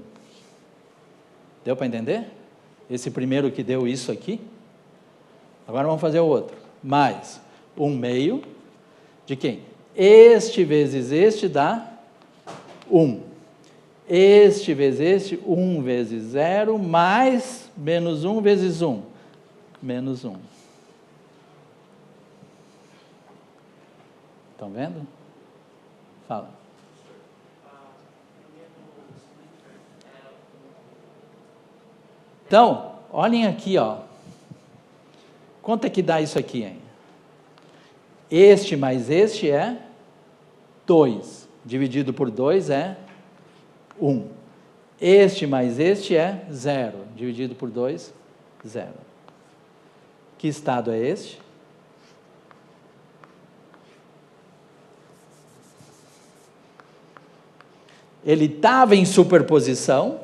Deu para entender? Esse primeiro que deu isso aqui? Agora vamos fazer o outro. Mais 1/2 de quem? Este vezes este dá 1. Este vezes este, 1 vezes 0, mais menos 1 vezes 1. Menos 1. Estão vendo? Fala. Então, olhem aqui, ó. Quanto é que dá isso aqui, hein? Este mais este é 2. Dividido por 2 é 1. Este mais este é 0. Dividido por 2, 0. Que estado é este? Ele estava em superposição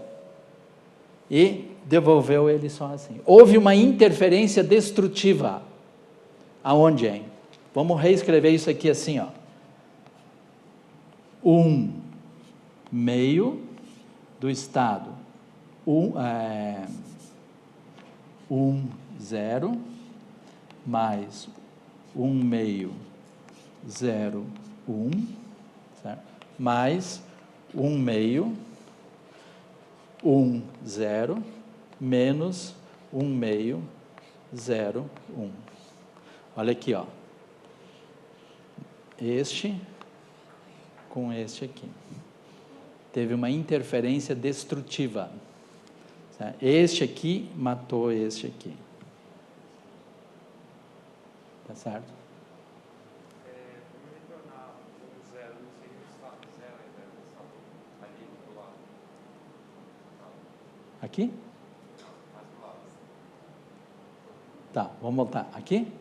e devolveu ele só assim. Houve uma interferência destrutiva. Aonde, hein? Vamos reescrever isso aqui assim, ó. 1/2 do estado 0 mais 1/2 0 1, certo? Mais 1/2 0 menos 1/2 0 1. Olha aqui, ó. Este com este aqui. Teve uma interferência destrutiva. Certo? Este aqui matou este aqui. Tá certo? Vamos retornar o 0, não seria o estado 0 ainda, o estado ali do lado. Aqui? Não, mais do lado. Tá, vamos voltar. Aqui? No fim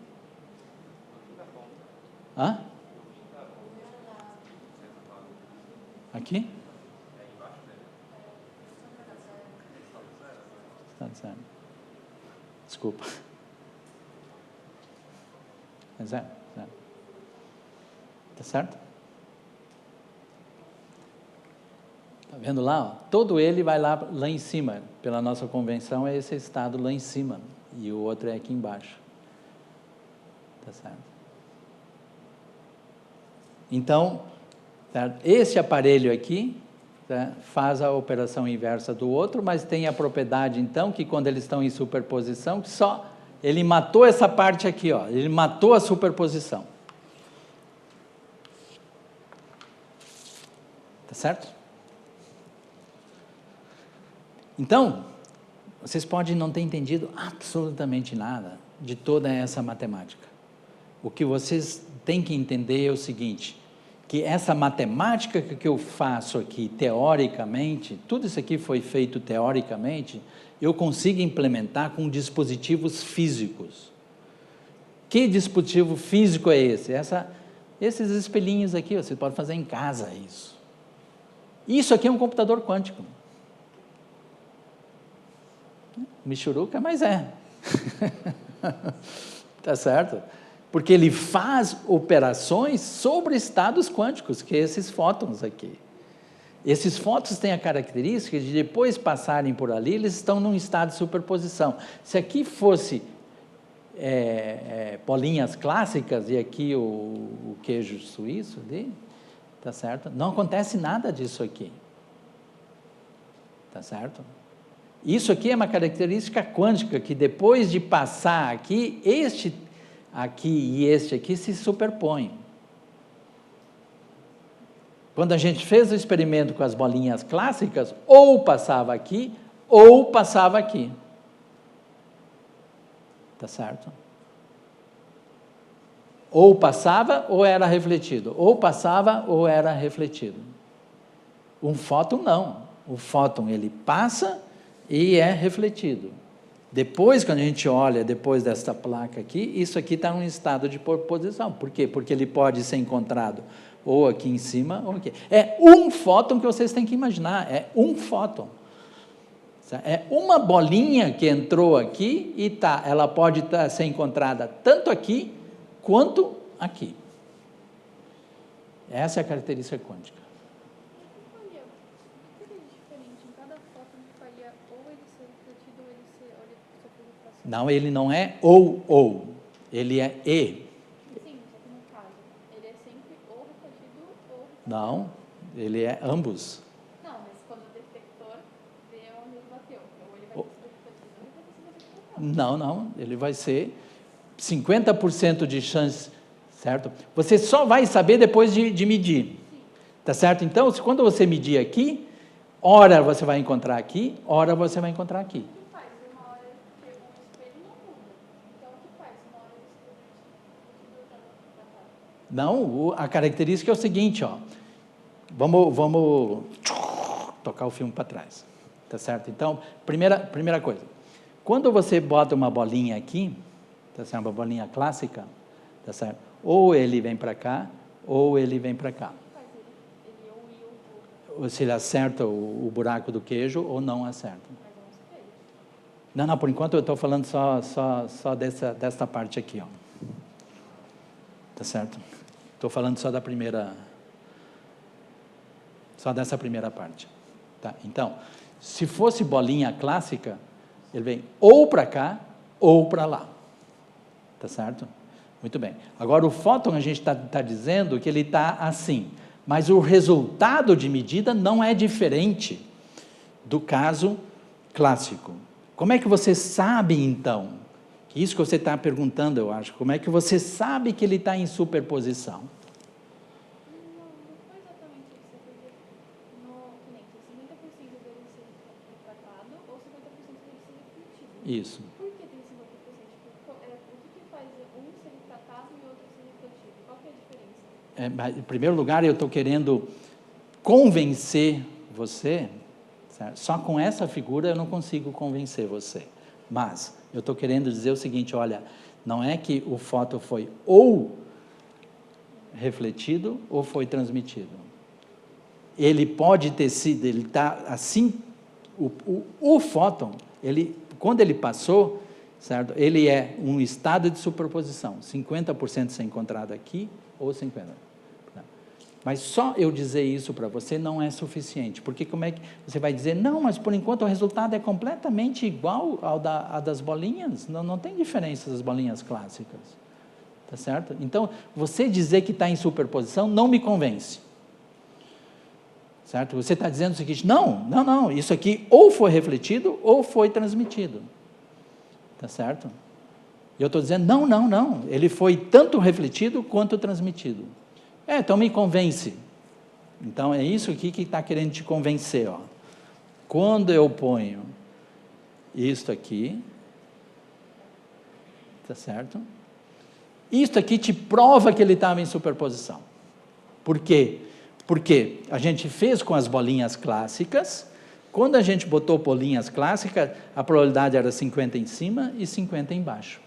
da ponta. Hã? No fim da ponta. Aqui? É embaixo dele. Estado 0. Tá certo. Desculpa. É 0. Tá certo? Tá vendo lá? Ó? Todo ele vai lá em cima. Pela nossa convenção, é esse estado lá em cima. E o outro é aqui embaixo. Tá certo? Então, certo? Esse aparelho aqui, tá, faz a operação inversa do outro, mas tem a propriedade, então, que quando eles estão em superposição, só ele matou essa parte aqui, ó, ele matou a superposição. Tá certo? Então, vocês podem não ter entendido absolutamente nada de toda essa matemática. O que vocês têm que entender é o seguinte, que essa matemática que eu faço aqui, teoricamente, tudo isso aqui foi feito teoricamente, eu consigo implementar com dispositivos físicos. Que dispositivo físico é esse? Esses espelhinhos aqui, você pode fazer em casa isso. Isso aqui é um computador quântico. Michuruca, mas é. Tá certo? Porque ele faz operações sobre estados quânticos, que é esses fótons aqui. Esses fótons têm a característica de depois passarem por ali, eles estão num estado de superposição. Se aqui fosse bolinhas clássicas e aqui o queijo suíço ali, tá certo? Não acontece nada disso aqui. Tá certo? Isso aqui é uma característica quântica, que depois de passar aqui, este aqui e este aqui se superpõem. Quando a gente fez o experimento com as bolinhas clássicas, ou passava aqui, ou passava aqui. Tá certo? Ou passava, ou era refletido. Ou passava, ou era refletido. Um fóton não. O fóton, ele passa e é refletido. Depois, quando a gente olha, depois desta placa aqui, isso aqui está em um estado de posição. Por quê? Porque ele pode ser encontrado ou aqui em cima, ou aqui. É um fóton que vocês têm que imaginar, é um fóton. É uma bolinha que entrou aqui e ela pode ser encontrada tanto aqui, quanto aqui. Essa é a característica quântica. Olha, o que seria diferente em cada fóton que faria ou ele ser refletido ou ele ser, olha, só pelo Não, ele não é ou. Ele é e. Sim, só que no caso, ele é sempre ou refletido ou refletido. Não, ele é ambos. Não, mas quando o detector vê onde ele bateu, ou ele vai ter sido refletido ou ele vai ter sido refletido. Não, ele vai ser 50% de chance, certo? Você só vai saber depois de medir, tá certo? Então, quando você medir aqui, ora você vai encontrar aqui, ora você vai encontrar aqui. O que faz? Uma hora que o espelho não muda. Então, o que faz? Uma hora ele se refletido Não, a característica é o seguinte, ó. Vamos tocar o filme para trás, tá certo? Então, primeira coisa, quando você bota uma bolinha aqui, tá certo? Uma bolinha clássica, tá certo? Ou ele vem para cá, ou ele vem para cá. faz ele ou ir ou Ou se ele acerta o buraco do queijo ou não acerta. mas é um espelho. Não, por enquanto eu estou falando só dessa parte aqui, ó. Tá certo? Estou falando só dessa primeira parte. Tá? Então, se fosse bolinha clássica, ele vem ou para cá ou para lá. Tá certo? Muito bem. Agora, o fóton, a gente está dizendo que ele está assim, mas o resultado de medida não é diferente do caso clássico. Como é que você sabe, então? Isso que você está perguntando, eu acho. Como é que você sabe que ele está em superposição? Não foi exatamente isso. Porque que nem 50% dele ser retratado ou 50% dele ser refletido. Isso. Por que tem 50%? Tipo, o que faz um ser retratado e outro ser refletido? Qual que é a diferença? Mas, em primeiro lugar, eu estou querendo convencer você, certo? Só com essa figura eu não consigo convencer você, mas eu estou querendo dizer o seguinte, olha, não é que o fóton foi ou refletido ou foi transmitido. Ele pode ter sido, ele está assim, o fóton, quando ele passou, certo? Ele é um estado de superposição, 50% ser encontrado aqui ou 50%. Mas só eu dizer isso para você não é suficiente, porque como é que você vai dizer, não, mas por enquanto o resultado é completamente igual ao das bolinhas, não tem diferença das bolinhas clássicas, tá certo? Então, você dizer que está em superposição não me convence, certo? Você está dizendo o seguinte, não, isso aqui ou foi refletido ou foi transmitido, tá certo? E eu estou dizendo, não, ele foi tanto refletido quanto transmitido. Então me convence. Então é isso aqui que está querendo te convencer, ó. Quando eu ponho isto aqui, tá certo? Isto aqui te prova que ele estava em superposição. Por quê? Porque a gente fez com as bolinhas clássicas, quando a gente botou bolinhas clássicas, a probabilidade era 50 em cima e 50 embaixo.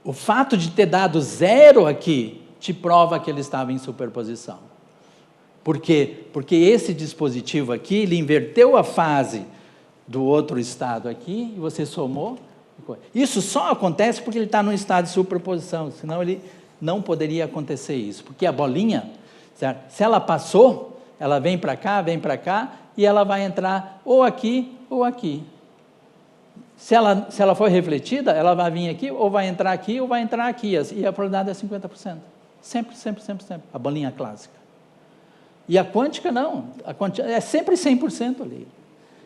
O fato de ter dado 0 aqui, te prova que ele estava em superposição. Por quê? Porque esse dispositivo aqui, ele inverteu a fase do outro estado aqui, e você somou. Isso só acontece porque ele está num estado de superposição, senão ele não poderia acontecer isso. Porque a bolinha, certo? Se ela passou, ela vem para cá, e ela vai entrar ou aqui ou aqui. Se ela for refletida, ela vai vir aqui, ou vai entrar aqui, ou vai entrar aqui. E a probabilidade é 50%. Sempre. A bolinha clássica. E a quântica não. A quântica é sempre 100% ali.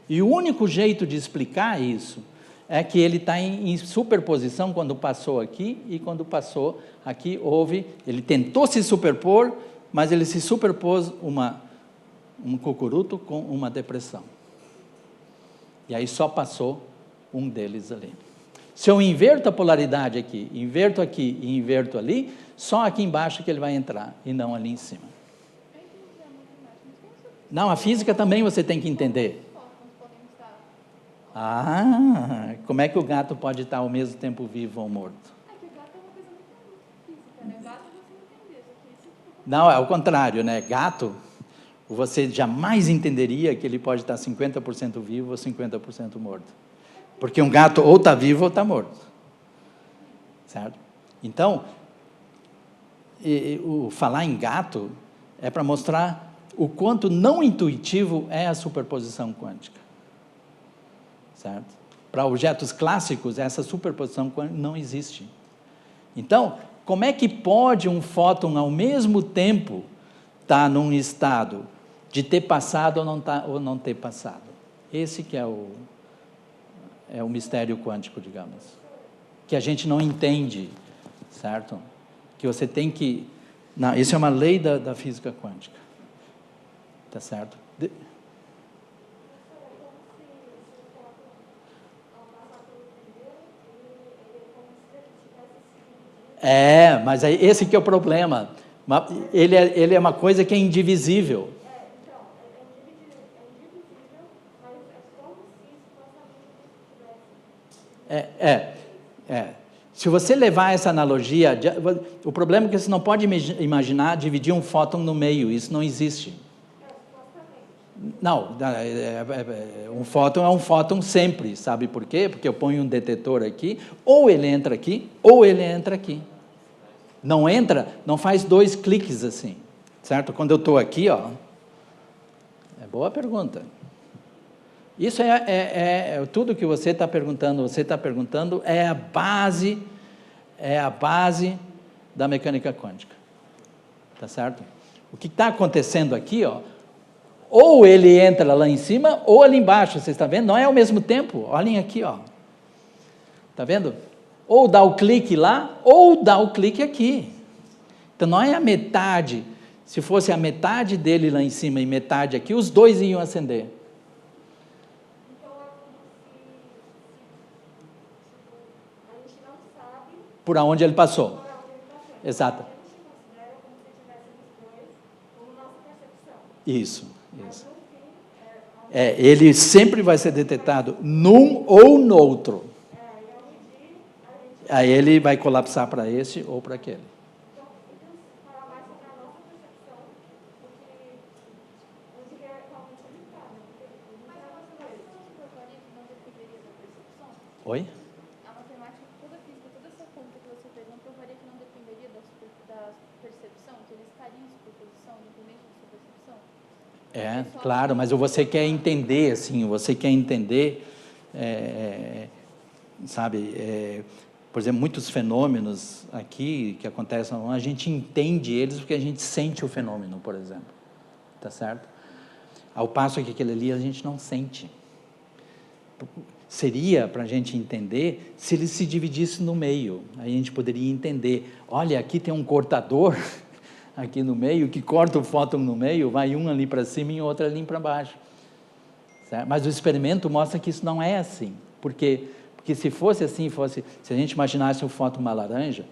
E o único jeito de explicar isso é que ele está em superposição quando passou aqui e quando passou aqui ele tentou se superpor, mas ele se superpôs um cucuruto com uma depressão. E aí só passou um deles ali. Se eu inverto a polaridade aqui e inverto ali, só aqui embaixo que ele vai entrar e não ali em cima. Não, a física também você tem que entender. Como é que o gato pode estar ao mesmo tempo vivo ou morto? É que o gato é uma coisa muito física, né? Gato você não entende. Não, é o contrário, né? Gato, você jamais entenderia que ele pode estar 50% vivo ou 50% morto. Porque um gato ou está vivo ou está morto. Certo? Então, o falar em gato é para mostrar o quanto não intuitivo é a superposição quântica. certo? Para objetos clássicos, essa superposição não existe. Então, como é que pode um fóton, ao mesmo tempo, estar num estado de ter passado ou não ter passado? Esse que é o mistério quântico, digamos. Que a gente não entende, certo? Que você tem que... Não, isso é uma lei da física quântica. Tá certo? Mas aí, esse que é o problema. Ele é uma coisa que é indivisível. Se você levar essa analogia, o problema é que você não pode imaginar dividir um fóton no meio, isso não existe. Não, um fóton é um fóton sempre, sabe por quê? Porque eu ponho um detetor aqui, ou ele entra aqui, ou ele entra aqui. Não entra, não faz 2 cliques assim, certo? Quando eu estou aqui, ó, é boa pergunta. Isso tudo que você está perguntando é a base da mecânica quântica, tá certo? O que está acontecendo aqui, ó, ou ele entra lá em cima, ou ali embaixo, vocês estão vendo? Não é ao mesmo tempo, olhem aqui, ó. Tá vendo? Ou dá o clique lá, ou dá o clique aqui. Então, não é a metade. Se fosse a metade dele lá em cima e metade aqui, os dois iam acender. Então, é como se a gente não sabe por onde ele passou. Exato. A gente considera como se tivéssemos dois, como nossa percepção. Isso. Mas, no fim, ele sempre vai ser detectado num ou no outro. e ao medir, a gente Aí ele vai colapsar para esse ou para aquele. fala mais sobre a nossa percepção do que realmente ele está, né? Mas a matemática não provaria que não dependeria da percepção? Oi? A matemática, toda a física, toda essa conta que você fez, não provaria que não dependeria da percepção, que ele estaria em superposição, independente da sua percepção? Claro, mas você quer entender, assim, sabe, por exemplo, muitos fenômenos aqui que acontecem, a gente entende eles porque a gente sente o fenômeno, por exemplo, tá certo? Ao passo que aquele ali a gente não sente. Seria para a gente entender se ele se dividisse no meio, aí a gente poderia entender, olha, aqui tem um cortador, aqui no meio, que corta o fóton no meio, vai um ali para cima e outro ali para baixo. Certo? Mas o experimento mostra que isso não é assim. Porque se fosse assim, se a gente imaginasse o fóton uma laranja,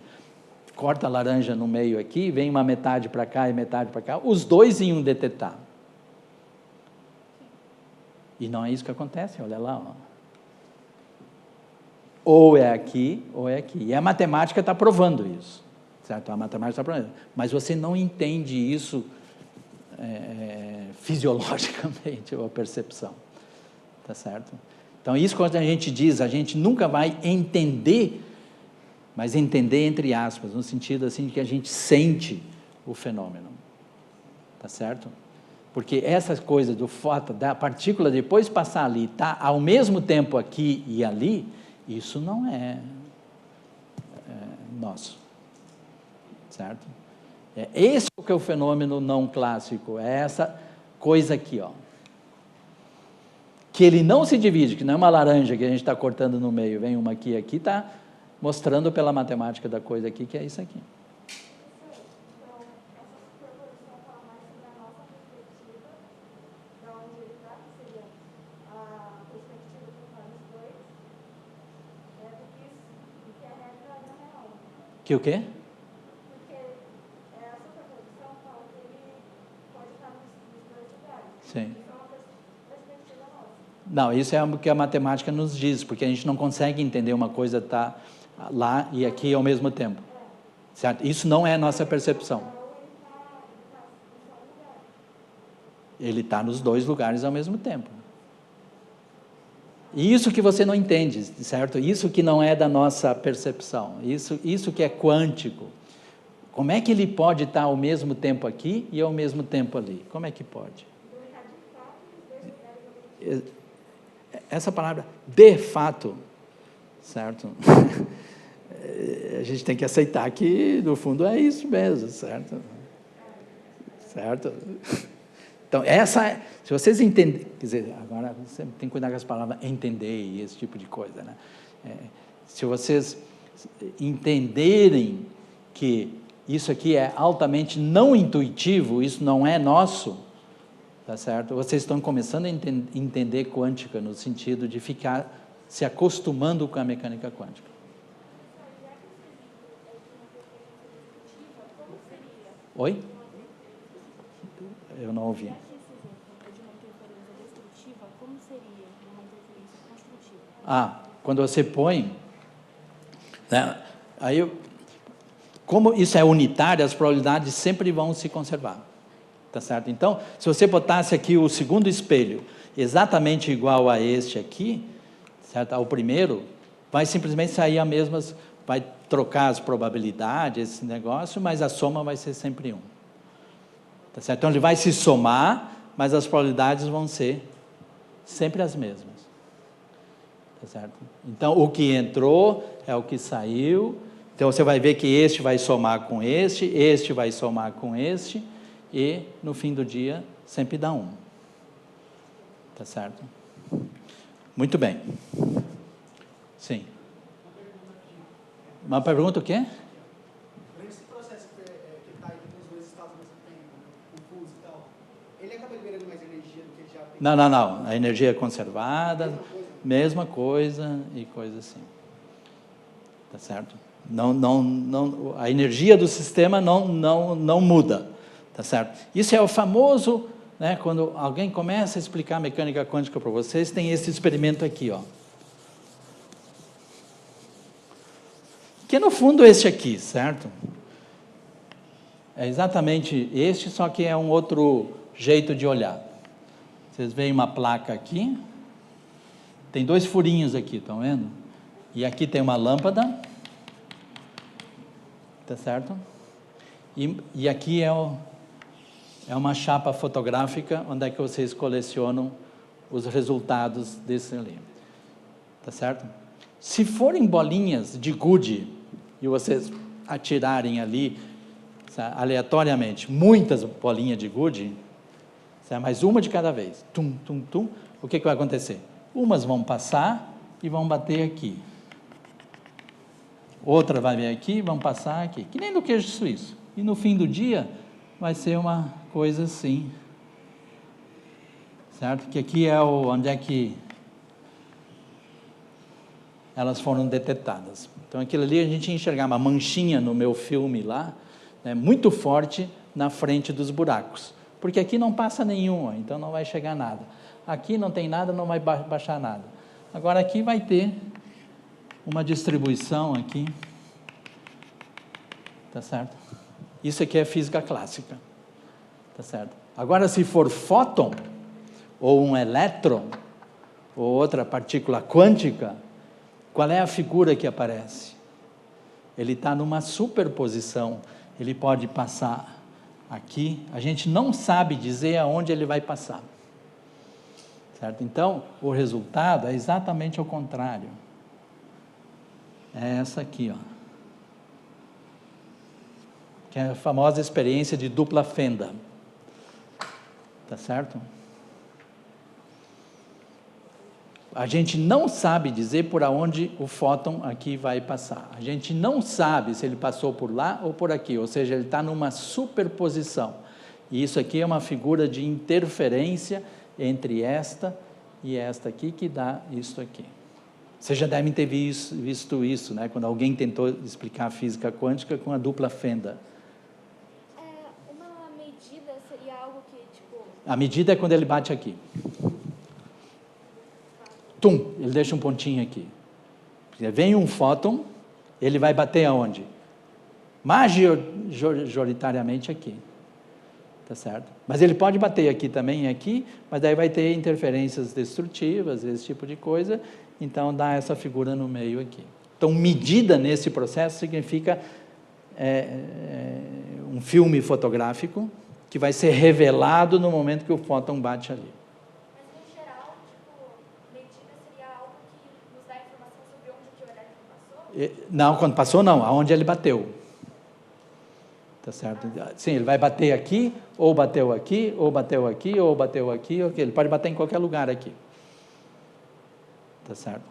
corta a laranja no meio aqui, vem uma metade para cá e metade para cá, os dois iam detectar. E não é isso que acontece, olha lá. Ó. Ou é aqui, ou é aqui. E a matemática está provando isso. Certo? A matemática está provando. Mas você não entende isso fisiologicamente, ou a percepção. Tá certo? Então, isso quando a gente diz, a gente nunca vai entender, mas entender entre aspas, no sentido assim de que a gente sente o fenômeno. Tá certo? Porque essas coisas do fóton, da partícula depois passar ali, tá ao mesmo tempo aqui e ali, isso não é nosso. Certo? Esse que é o fenômeno não clássico, é essa coisa aqui, ó. Que ele não se divide, que não é uma laranja que a gente está cortando no meio, vem uma aqui e aqui, está mostrando pela matemática da coisa aqui que é isso aqui. Então, essa superposição fala mais sobre a nossa perspectiva, da onde ele está, que seria a perspectiva que faz os dois, do que a regra na real. Que o quê? Porque a superposição fala que ele pode estar nos dois lugares. Sim. Isso é uma perspectiva nossa. Não, isso é o que a matemática nos diz, porque a gente não consegue entender uma coisa estar lá e aqui ao mesmo tempo. Certo? Isso não é a nossa percepção. Ele está nos dois lugares ao mesmo tempo. E isso que você não entende, certo? Isso que não é da nossa percepção. Isso que é quântico. Como é que ele pode estar ao mesmo tempo aqui e ao mesmo tempo ali? Como é que pode? essa palavra, de fato, certo? A gente tem que aceitar que, no fundo, é isso mesmo, certo? Certo? Então, se vocês entenderem, quer dizer, agora você tem que cuidar com as palavras entender e esse tipo de coisa, né? Se vocês entenderem que isso aqui é altamente não intuitivo, isso não é nosso, tá certo? Vocês estão começando a entender quântica no sentido de ficar se acostumando com a mecânica quântica. Oi? Eu não ouvi. Quando você põe, né, como isso é unitário, as probabilidades sempre vão se conservar, tá certo? Então, se você botasse aqui o segundo espelho exatamente igual a este aqui, certo? Ao primeiro, vai simplesmente sair as mesmas, vai trocar as probabilidades, esse negócio, mas a soma vai ser sempre 1. Tá certo? Então, ele vai se somar, mas as probabilidades vão ser sempre as mesmas. Tá certo? Então, o que entrou é o que saiu. Então, você vai ver que este vai somar com este vai somar com este, e, no fim do dia, sempre dá 1. Tá certo? Muito bem. Sim. Uma pergunta o quê? Esse processo que está aí nos dois estados ao mesmo tempo, confuso e tal, ele acaba liberando mais energia do que já tem? Não. A energia é conservada, mesma coisa e coisa assim. Tá certo? Não, a energia do sistema não muda. Tá certo? Isso é o famoso, né, quando alguém começa a explicar mecânica quântica para vocês, tem esse experimento aqui, ó. Que no fundo este aqui, certo? É exatamente este, só que é um outro jeito de olhar. Vocês veem uma placa aqui, tem 2 furinhos aqui, estão vendo? E aqui tem uma lâmpada, tá certo? E aqui é uma chapa fotográfica, onde é que vocês colecionam os resultados desse ali, tá certo? Se forem bolinhas de gude, e vocês atirarem ali, sabe, aleatoriamente, muitas bolinhas de gude, sabe, mas uma de cada vez, tum, tum, tum, o que vai acontecer? Umas vão passar e vão bater aqui. Outra vai vir aqui e vão passar aqui. Que nem no queijo suíço. E no fim do dia, vai ser uma coisa assim. Certo? Que aqui é onde é que elas foram detectadas. Então, aquilo ali a gente ia enxergar uma manchinha no meu filme lá, né, muito forte na frente dos buracos. Porque aqui não passa nenhuma, então não vai chegar nada. Aqui não tem nada, não vai baixar nada. Agora aqui vai ter uma distribuição aqui. Tá certo? Isso aqui é física clássica. Tá certo? Agora, se for fóton, ou um elétron, ou outra partícula quântica, qual é a figura que aparece? Ele está numa superposição, ele pode passar aqui, a gente não sabe dizer aonde ele vai passar. Certo? Então, o resultado é exatamente ao contrário. É essa aqui, ó. Que é a famosa experiência de dupla fenda. Tá certo? A gente não sabe dizer por onde o fóton aqui vai passar. A gente não sabe se ele passou por lá ou por aqui, ou seja, ele está numa superposição. E isso aqui é uma figura de interferência entre esta e esta aqui, que dá isso aqui. Vocês já devem ter visto isso, né? Quando alguém tentou explicar a física quântica com a dupla fenda. Uma medida seria algo que, tipo... A medida é quando ele bate aqui. Tum, ele deixa um pontinho aqui. Vem um fóton, ele vai bater aonde? Majoritariamente aqui. Tá certo? Mas ele pode bater aqui também, aqui, mas daí vai ter interferências destrutivas, esse tipo de coisa, então dá essa figura no meio aqui. Então, medida nesse processo significa um filme fotográfico que vai ser revelado no momento que o fóton bate ali. Mas, no geral, tipo, medida Não, quando passou não, aonde ele bateu. Tá certo? Sim, ele vai bater aqui, ou bateu aqui, ou bateu aqui, ou bateu aqui, ou aqui. Ele pode bater em qualquer lugar aqui. Tá certo?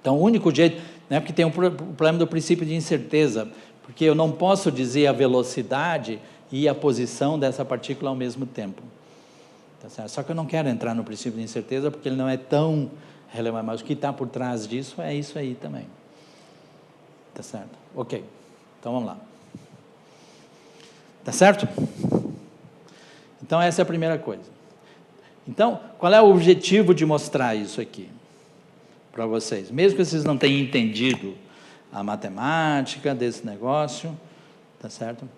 Então, o único jeito, né, porque tem o problema do princípio de incerteza, porque eu não posso dizer a velocidade e a posição dessa partícula ao mesmo tempo. Tá certo? Só que eu não quero entrar no princípio de incerteza, porque ele não é tão relevante, mas o que está por trás disso é isso aí também. Tá certo? Ok. Então, vamos lá. Tá certo? Então, essa é a primeira coisa. Então, qual é o objetivo de mostrar isso aqui para vocês? Mesmo que vocês não tenham entendido a matemática desse negócio, tá certo?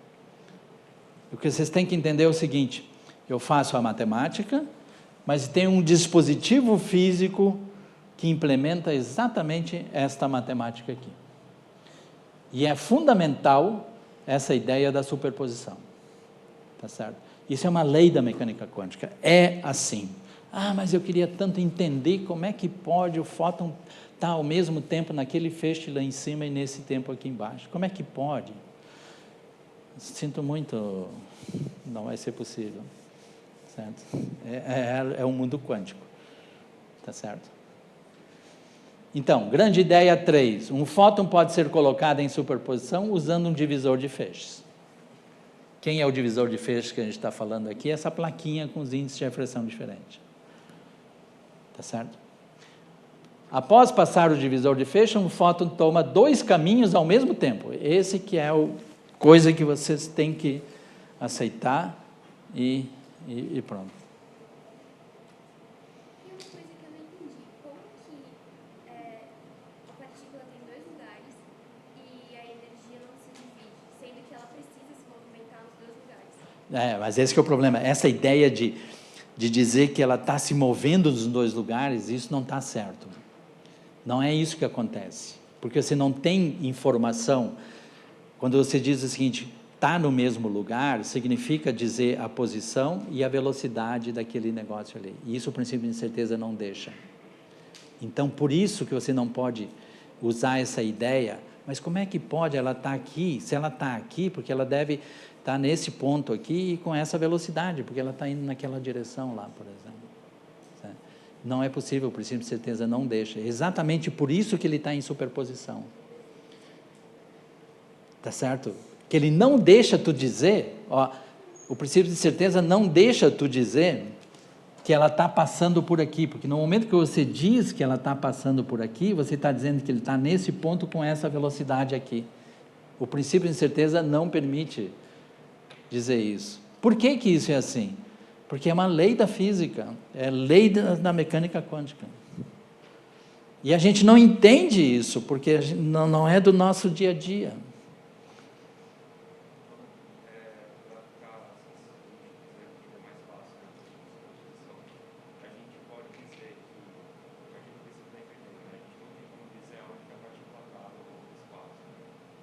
O que vocês têm que entender é o seguinte: eu faço a matemática, mas tem um dispositivo físico que implementa exatamente esta matemática aqui. E é fundamental essa ideia da superposição. Tá certo? Isso é uma lei da mecânica quântica. É assim. Ah, mas eu queria tanto entender como é que pode o fóton estar ao mesmo tempo naquele feixe lá em cima e nesse tempo aqui embaixo. Como é que pode? Sinto muito, não vai ser possível. Certo? É um mundo quântico. Tá certo? Então, grande ideia 3. Um fóton pode ser colocado em superposição usando um divisor de feixes. Quem é o divisor de feixes que a gente está falando aqui? Essa plaquinha com os índices de refração diferentes. Tá certo? Após passar o divisor de feixes, um fóton toma 2 caminhos ao mesmo tempo. Esse que é a coisa que vocês têm que aceitar e pronto. E uma coisa que eu não entendi, como que a partícula tem 2 lugares e a energia não se divide, sendo que ela precisa se movimentar nos 2 lugares? Mas esse que é o problema. Essa ideia de dizer que ela está se movendo nos 2 lugares, isso não está certo. Não é isso que acontece. Porque você não tem informação. Quando você diz o seguinte, está no mesmo lugar, significa dizer a posição e a velocidade daquele negócio ali. E isso o princípio de incerteza não deixa. Então, por isso que você não pode usar essa ideia. Mas como é que pode ela estar aqui? Se ela está aqui, porque ela deve estar nesse ponto aqui e com essa velocidade, porque ela está indo naquela direção lá, por exemplo. Certo? Não é possível, o princípio de certeza não deixa. É exatamente por isso que ele está em superposição. Tá certo? Que ele não deixa tu dizer, o princípio de certeza não deixa tu dizer que ela está passando por aqui, porque no momento que você diz que ela está passando por aqui, você está dizendo que ele está nesse ponto com essa velocidade aqui. O princípio de certeza não permite dizer isso. Por que que isso é assim? Porque é uma lei da física, é lei da mecânica quântica. E a gente não entende isso, porque não é do nosso dia a dia.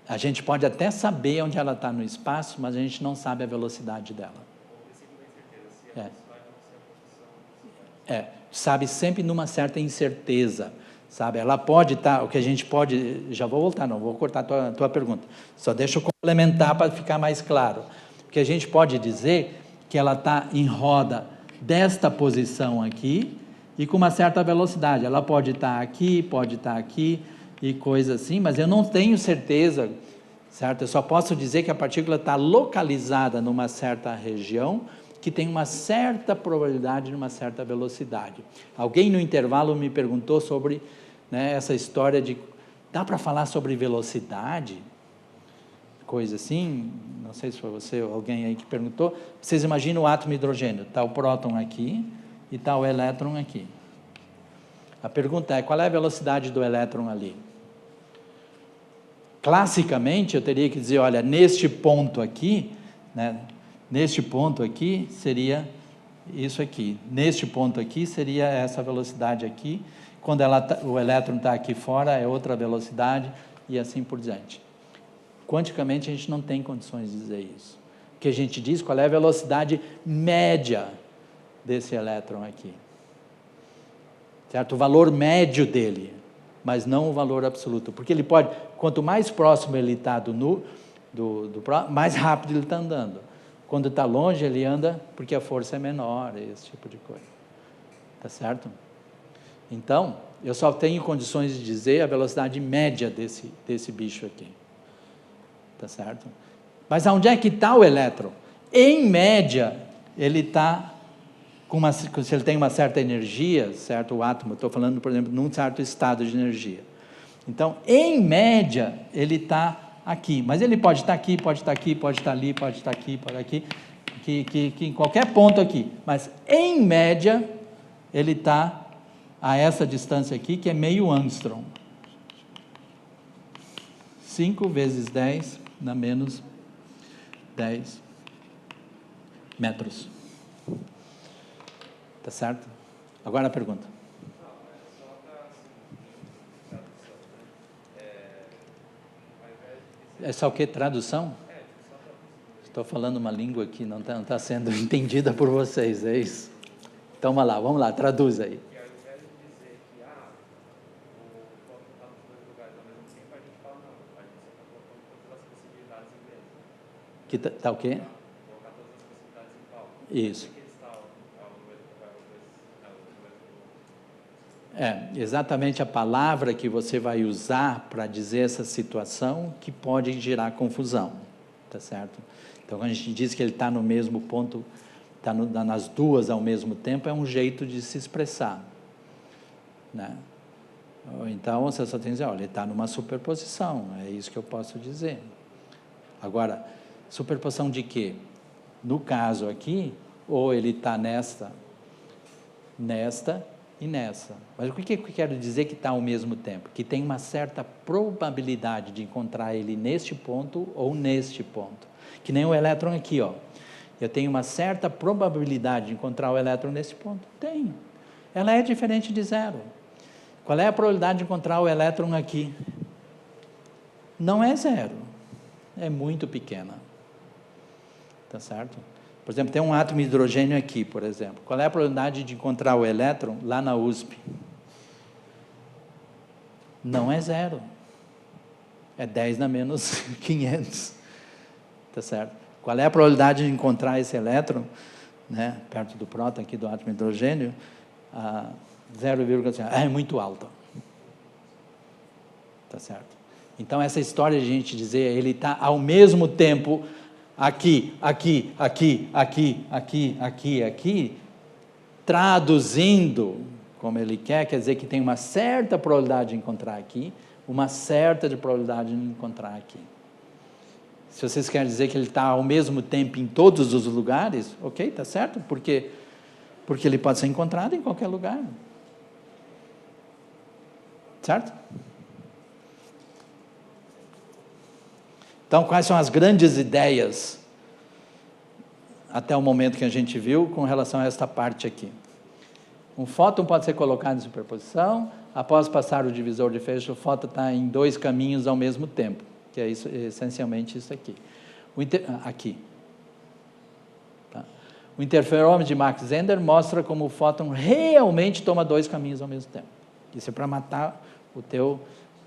A gente pode até saber onde ela está no espaço, mas a gente não sabe a velocidade dela. Sabe sempre numa certa incerteza, sabe? Ela pode estar, o que a gente pode, já vou voltar, não vou cortar a tua pergunta, só deixa eu complementar para ficar mais claro. O que a gente pode dizer que ela está em roda desta posição aqui e com uma certa velocidade. Ela pode estar aqui e coisa assim, mas eu não tenho certeza, certo? Eu só posso dizer que a partícula está localizada numa certa região que tem uma certa probabilidade de uma certa velocidade. Alguém no intervalo me perguntou sobre, né, essa história de, dá para falar sobre velocidade? Coisa assim, não sei se foi você ou alguém aí que perguntou. Vocês imaginam o átomo de hidrogênio, está o próton aqui e está o elétron aqui. A pergunta é, qual é a velocidade do elétron ali? Classicamente, eu teria que dizer, olha, neste ponto aqui, né, neste ponto aqui seria isso aqui, neste ponto aqui seria essa velocidade aqui, quando o elétron está aqui fora é outra velocidade e assim por diante. Quanticamente a gente não tem condições de dizer isso. O que a gente diz, qual é a velocidade média desse elétron aqui. Certo? O valor médio dele. mas não o valor absoluto, porque ele pode, quanto mais próximo ele está mais rápido ele está andando. Quando está longe, ele anda porque a força é menor, esse tipo de coisa. Tá certo? Então, eu só tenho condições de dizer a velocidade média desse bicho aqui. Tá certo? Mas aonde é que está o elétron? Em média, ele está se ele tem uma certa energia, certo? O átomo, estou falando, por exemplo, num certo estado de energia. Então, em média, ele está aqui, mas ele pode estar aqui, pode estar aqui, pode estar ali, pode estar aqui, pode aqui, que em qualquer ponto aqui, mas em média, ele está a essa distância aqui, que é meio Angstrom. 5 vezes 10 na menos 10 metros. Tá certo? Agora a pergunta. É só o que? Tradução? Estou falando uma língua que não está sendo entendida por vocês, é isso? Então vamos lá, traduz aí. E ao invés de dizer que o foco está nos dois lugares ao mesmo tempo, a gente fala não, a gente só está colocando todas as possibilidades em vez. Que tá o quê? Colocar todas as possibilidades em pauta. Isso. Por que está Exatamente a palavra que você vai usar para dizer essa situação que pode gerar confusão, tá certo? Então, quando a gente diz que ele está no mesmo ponto, está nas duas ao mesmo tempo, é um jeito de se expressar, né? Então, você só tem que dizer, olha, ele está numa superposição, é isso que eu posso dizer. Agora, superposição de quê? No caso aqui, ou ele está nesta e nessa. Mas o que eu quero dizer que está ao mesmo tempo? Que tem uma certa probabilidade de encontrar ele neste ponto ou neste ponto. Que nem o elétron aqui, ó. Eu tenho uma certa probabilidade de encontrar o elétron nesse ponto? Tenho. Ela é diferente de zero. Qual é a probabilidade de encontrar o elétron aqui? Não é zero. É muito pequena. Tá certo? Por exemplo, tem um átomo de hidrogênio aqui, por exemplo. Qual é a probabilidade de encontrar o elétron lá na USP? Não é zero. É 10 na menos 500. Tá certo? Qual é a probabilidade de encontrar esse elétron, né, perto do próton aqui do átomo de hidrogênio? 0,5. É muito alta. Tá certo? Então, essa história de a gente dizer, ele está ao mesmo tempo aqui, traduzindo como ele quer dizer que tem uma certa probabilidade de encontrar aqui, uma certa probabilidade de encontrar aqui. Se vocês querem dizer que ele está ao mesmo tempo em todos os lugares, ok, está certo, porque ele pode ser encontrado em qualquer lugar. Certo? Então, quais são as grandes ideias até o momento que a gente viu com relação a esta parte aqui? Um fóton pode ser colocado em superposição, após passar o divisor de Feijoa, o fóton está em 2 caminhos ao mesmo tempo, que é isso, essencialmente isso aqui. Aqui. Tá. O interferômetro de Mach-Zehnder mostra como o fóton realmente toma 2 caminhos ao mesmo tempo. Isso é para matar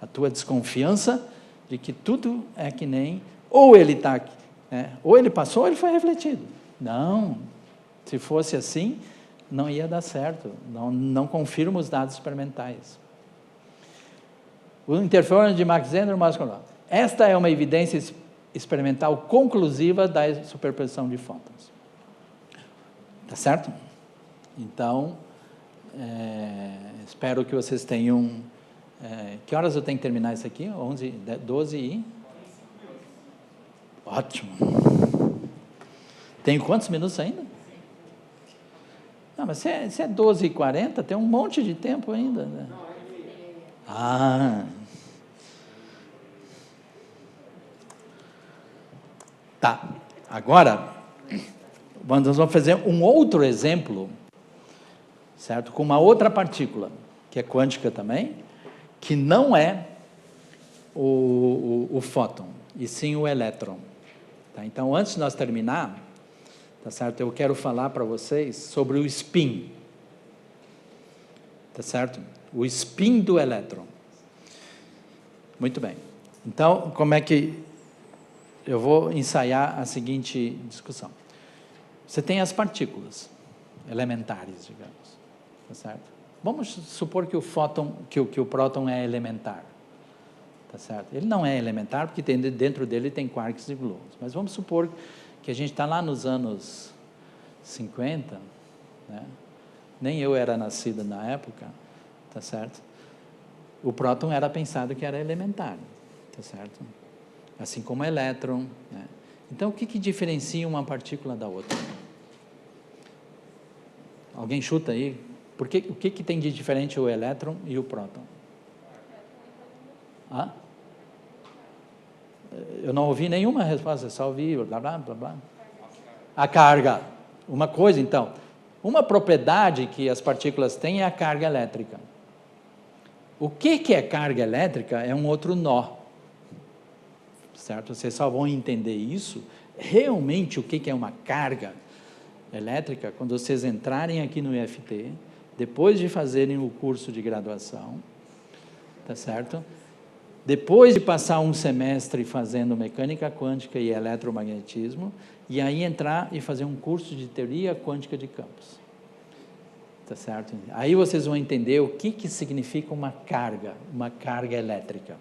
a tua desconfiança de que tudo é que nem, ou ele está aqui, né? Ou ele passou ou ele foi refletido. Não, se fosse assim, não ia dar certo, não confirma os dados experimentais. O interferômetro de Mach-Zehnder mostra, esta é uma evidência experimental conclusiva da superposição de fótons. Tá certo? Então, espero que vocês tenham... que horas eu tenho que terminar isso aqui? 11, 12 e... Ótimo. Tenho quantos minutos ainda? Não, mas se é 12h40, tem um monte de tempo ainda. Né? Tá. Agora, nós vamos fazer um outro exemplo, certo? Com uma outra partícula, que é quântica também, que não é o fóton, e sim o elétron. Tá? Então, antes de nós terminar, tá certo? Eu quero falar para vocês sobre o spin. Tá certo? O spin do elétron. Muito bem. Então, como é que eu vou ensaiar a seguinte discussão? Você tem as partículas elementares, digamos, tá certo? Vamos supor que o fóton, que o próton é elementar, tá certo? Ele não é elementar porque dentro dele tem quarks e gluons, mas vamos supor que a gente está lá nos anos 50, né? Nem eu era nascido na época, tá certo? O próton era pensado que era elementar, tá certo? Assim como o elétron, né? Então, o que diferencia uma partícula da outra? Alguém chuta aí? O que tem de diferente o elétron e o próton? Ah? Eu não ouvi nenhuma resposta, só ouvi blá, blá, blá, blá. A carga. Uma coisa, então, uma propriedade que as partículas têm é a carga elétrica. O que é carga elétrica é um outro nó, certo? Vocês só vão entender isso, realmente o que é uma carga elétrica, quando vocês entrarem aqui no IFT, depois de fazerem o curso de graduação, tá certo? Depois de passar um semestre fazendo mecânica quântica e eletromagnetismo, e aí entrar e fazer um curso de teoria quântica de campos. Tá certo? Aí vocês vão entender o que significa uma carga elétrica.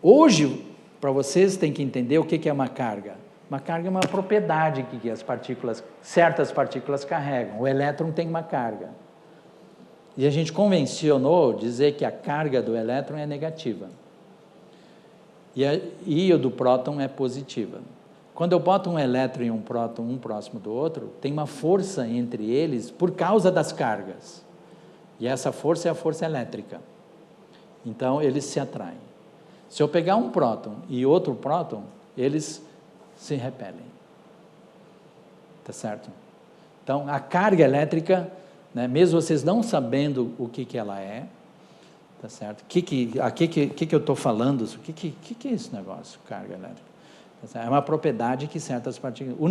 Hoje, para vocês, tem que entender o que é uma carga. Uma carga é uma propriedade que as partículas, certas partículas carregam. O elétron tem uma carga. E a gente convencionou dizer que a carga do elétron é negativa. E o do próton é positiva. Quando eu boto um elétron e um próton um próximo do outro, tem uma força entre eles por causa das cargas. E essa força é a força elétrica. Então, eles se atraem. Se eu pegar um próton e outro próton, eles se repelem. Tá certo? Então, a carga elétrica, né, mesmo vocês não sabendo o que ela é, tá certo? O que eu estou falando? O que é esse negócio, carga elétrica? É uma propriedade que certas partículas... O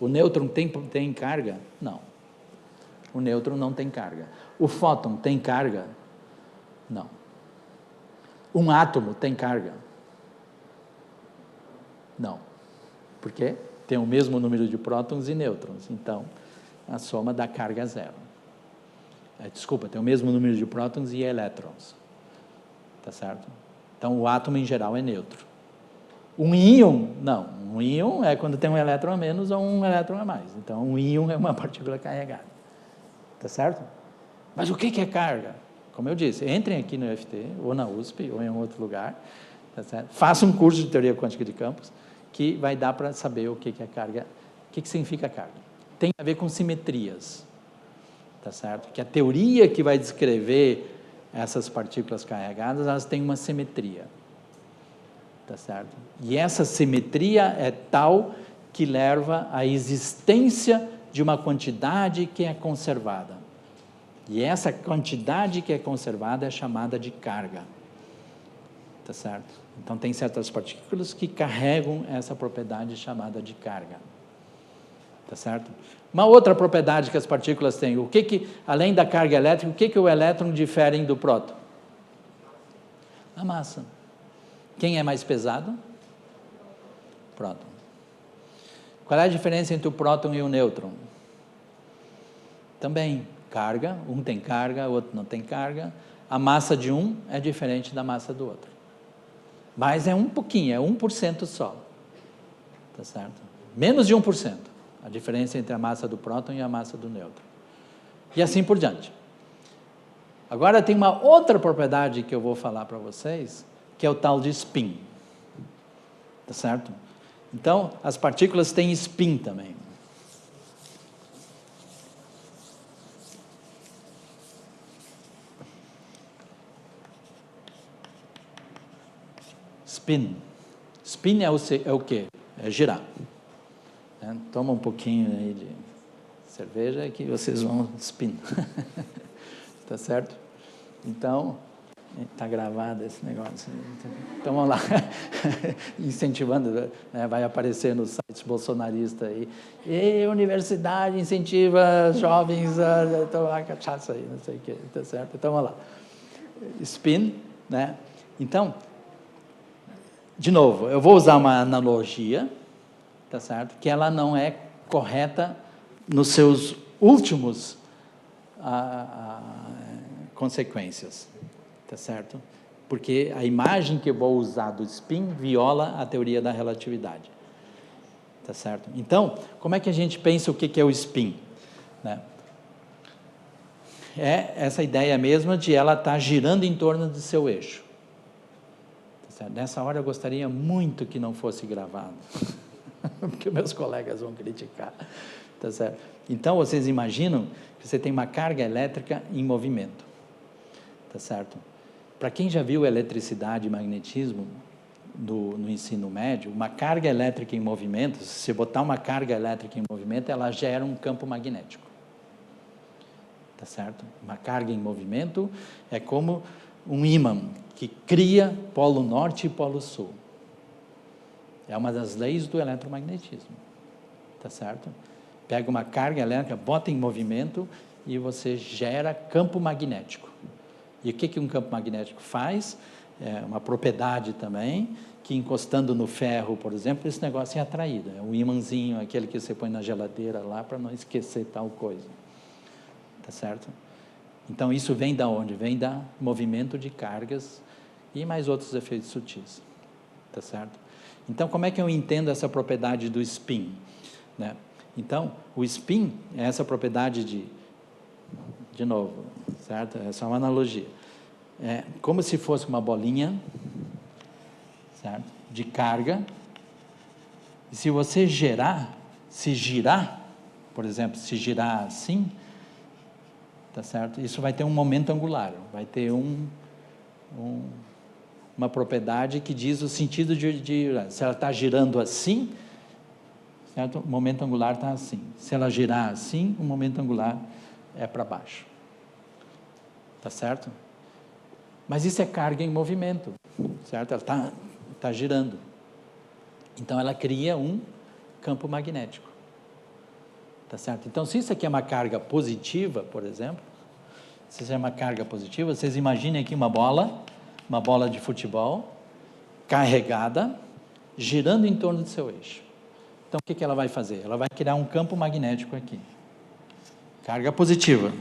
nêutron tem carga? Não. O nêutron não tem carga. O fóton tem carga? Não. Um átomo tem carga? Não. Por quê? Tem o mesmo número de prótons e nêutrons. Então, a soma dá carga zero. Desculpa, tem o mesmo número de prótons e elétrons. Tá certo? Então, o átomo em geral é neutro. Um íon, não. Um íon é quando tem um elétron a menos ou um elétron a mais. Então, um íon é uma partícula carregada. Tá certo? Mas o que é carga? Como eu disse, entrem aqui no UFT, ou na USP, ou em outro lugar, tá certo? Façam um curso de teoria quântica de campos, que vai dar para saber o que é carga, o que significa carga. Tem a ver com simetrias, tá certo? Que a teoria que vai descrever essas partículas carregadas, elas têm uma simetria. Tá certo? E essa simetria é tal que leva à existência de uma quantidade que é conservada. E essa quantidade que é conservada é chamada de carga. Tá certo? Então, tem certas partículas que carregam essa propriedade chamada de carga. Tá certo? Uma outra propriedade que as partículas têm, além da carga elétrica, o que o elétron difere do próton? A massa. Quem é mais pesado? Próton. Qual é a diferença entre o próton e o nêutron? Também, carga. Um tem carga, o outro não tem carga. A massa de um é diferente da massa do outro. Mas é um pouquinho, é 1% só. Tá certo? Menos de 1%. A diferença entre a massa do próton e a massa do nêutron. E assim por diante. Agora tem uma outra propriedade que eu vou falar para vocês, que é o tal de spin. Tá certo? Então, as partículas têm spin também. Spin. Spin é o quê? É girar. Toma um pouquinho aí de cerveja que vocês vão spin. Tá certo? Então, está gravado esse negócio. Então, vamos lá. Incentivando, né? Vai aparecer nos sites bolsonaristas aí. E universidade incentiva jovens a tomar cachaça aí, não sei o quê. Tá certo? Então, vamos lá. Spin, né? Então, de novo, eu vou usar uma analogia, tá certo? Que ela não é correta nos seus últimos consequências, tá certo? Porque a imagem que eu vou usar do spin viola a teoria da relatividade, tá certo? Então, como é que a gente pensa o que é o spin, né? É essa ideia mesma de ela estar girando em torno do seu eixo. Tá certo? Nessa hora eu gostaria muito que não fosse gravado, porque meus colegas vão criticar, tá certo? Então, vocês imaginam que você tem uma carga elétrica em movimento, tá certo? Para quem já viu eletricidade e magnetismo no ensino médio, uma carga elétrica em movimento, se você botar uma carga elétrica em movimento, ela gera um campo magnético. Tá certo? Uma carga em movimento é como um ímã que cria polo norte e polo sul. É uma das leis do eletromagnetismo. Tá certo? Pega uma carga elétrica, bota em movimento e você gera campo magnético. E o que um campo magnético faz? É uma propriedade também, que encostando no ferro, por exemplo, esse negócio é atraído. É um imãzinho, aquele que você põe na geladeira lá para não esquecer tal coisa. Tá certo? Então, isso vem da onde? Vem da movimento de cargas e mais outros efeitos sutis. Tá certo? Então, como é que eu entendo essa propriedade do spin, né? Então, o spin é essa propriedade de novo, certo? Essa é uma analogia. É como se fosse uma bolinha, certo? De carga. E se você se girar, por exemplo, se girar assim, tá certo? Isso vai ter um momento angular, vai ter uma propriedade que diz o sentido de se ela está girando assim, certo? O momento angular está assim. Se ela girar assim, o momento angular é para baixo. Tá certo? Mas isso é carga em movimento, certo? Ela tá girando. Então, ela cria um campo magnético. Tá certo? Então, se isso aqui é uma carga positiva, por exemplo, se isso é uma carga positiva, vocês imaginem aqui uma bola de futebol, carregada, girando em torno do seu eixo. Então, o que ela vai fazer? Ela vai criar um campo magnético aqui. Carga positiva.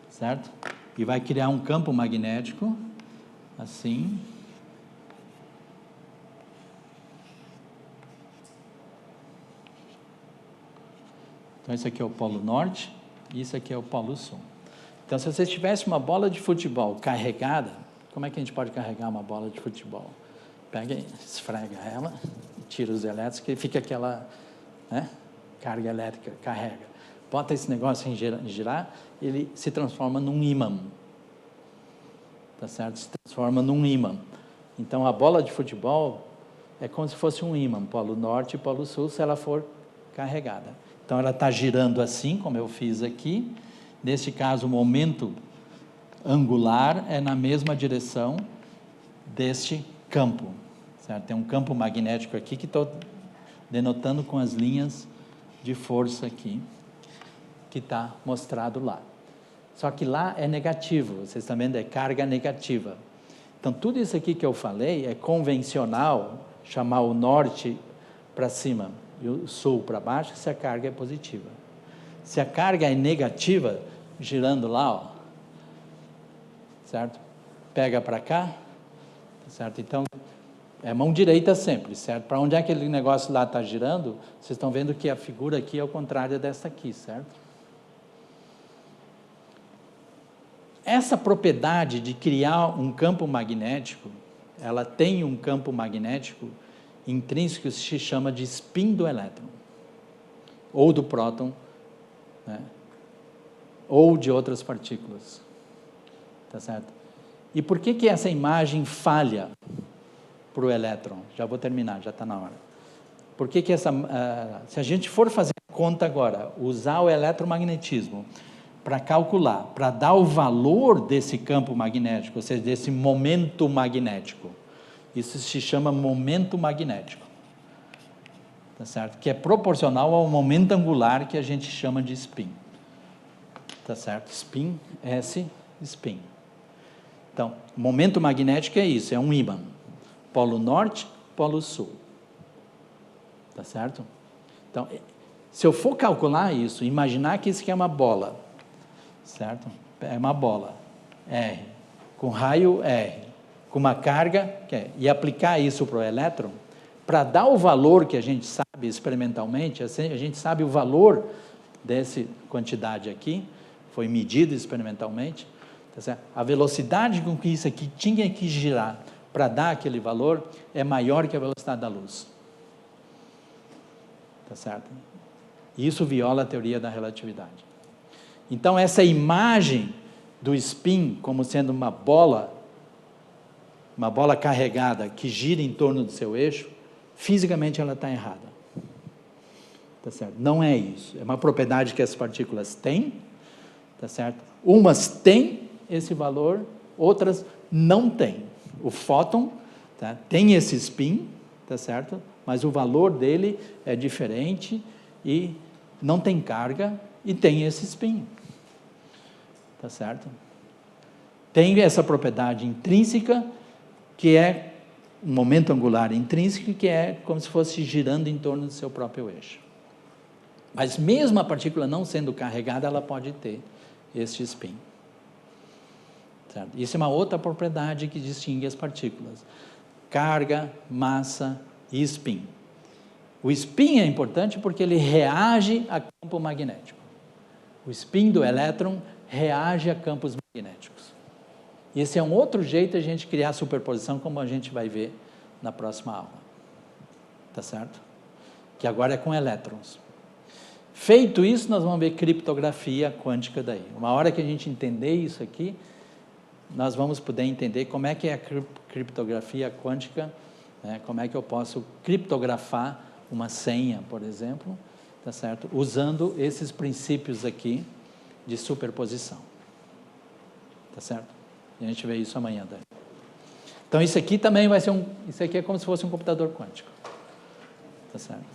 Certo? E vai criar um campo magnético, assim. Então, esse aqui é o polo norte, e isso aqui é o polo sul. Então, se você tivesse uma bola de futebol carregada, como é que a gente pode carregar uma bola de futebol? Pega e esfrega ela, tira os elétrons, que fica aquela, né, carga elétrica, carrega. Bota esse negócio em girar, ele se transforma num ímã. Tá certo? Se transforma num ímã. Então, a bola de futebol é como se fosse um ímã, polo norte e polo sul, se ela for carregada. Então, ela está girando assim, como eu fiz aqui. Neste caso, o momento angular é na mesma direção deste campo. Certo? Tem um campo magnético aqui que estou denotando com as linhas de força aqui, que está mostrado lá. Só que lá é negativo, vocês estão vendo, é carga negativa. Então, tudo isso aqui que eu falei é convencional, chamar o norte para cima e o sul para baixo, se a carga é positiva. Se a carga é negativa, girando lá, ó, certo? Pega para cá, certo? Então, é mão direita sempre, certo? Para onde é que aquele negócio lá está girando, vocês estão vendo que a figura aqui é o contrário dessa aqui, certo? Essa propriedade de criar um campo magnético, ela tem um campo magnético intrínseco que se chama de spin do elétron, ou do próton, né? Ou de outras partículas. Tá certo? E por que essa imagem falha para o elétron? Já vou terminar, já está na hora. Por que se a gente for fazer conta agora, usar o eletromagnetismo para calcular, para dar o valor desse campo magnético, ou seja, desse momento magnético, isso se chama momento magnético, tá certo? Que é proporcional ao momento angular que a gente chama de spin, tá certo? Spin, S, spin, Então, momento magnético é isso, é um ímã. Polo norte, polo sul. Tá certo? Então, se eu for calcular isso, imaginar que isso aqui é uma bola, certo? É uma bola, R, com raio R, com uma carga, e aplicar isso para o elétron, para dar o valor que a gente sabe experimentalmente, a gente sabe o valor dessa quantidade aqui, foi medido experimentalmente, tá certo? A velocidade com que isso aqui tinha que girar para dar aquele valor é maior que a velocidade da luz. Tá certo? Isso viola a teoria da relatividade. Então, essa imagem do spin como sendo uma bola carregada que gira em torno do seu eixo, fisicamente ela está errada. Tá certo? Não é isso. É uma propriedade que as partículas têm, tá certo? Umas têm esse valor, outras não têm. O fóton, tá, tem esse spin, tá certo? Mas o valor dele é diferente e não tem carga e tem esse spin. Tá certo? Tem essa propriedade intrínseca, que é um momento angular intrínseco, que é como se fosse girando em torno do seu próprio eixo. Mas mesmo a partícula não sendo carregada, ela pode ter este spin. Certo? Isso é uma outra propriedade que distingue as partículas. Carga, massa e spin. O spin é importante porque ele reage a campo magnético. O spin do elétron reage a campos magnéticos. Esse é um outro jeito de a gente criar superposição, como a gente vai ver na próxima aula. Tá certo? Que agora é com elétrons. Feito isso, nós vamos ver criptografia quântica daí. Uma hora que a gente entender isso aqui, nós vamos poder entender como é que é a criptografia quântica, né? Como é que eu posso criptografar uma senha, por exemplo, tá certo? Usando esses princípios aqui de superposição. Tá certo? E a gente vê isso amanhã, Dani. Então, isso aqui também vai ser isso aqui é como se fosse um computador quântico. Tá certo?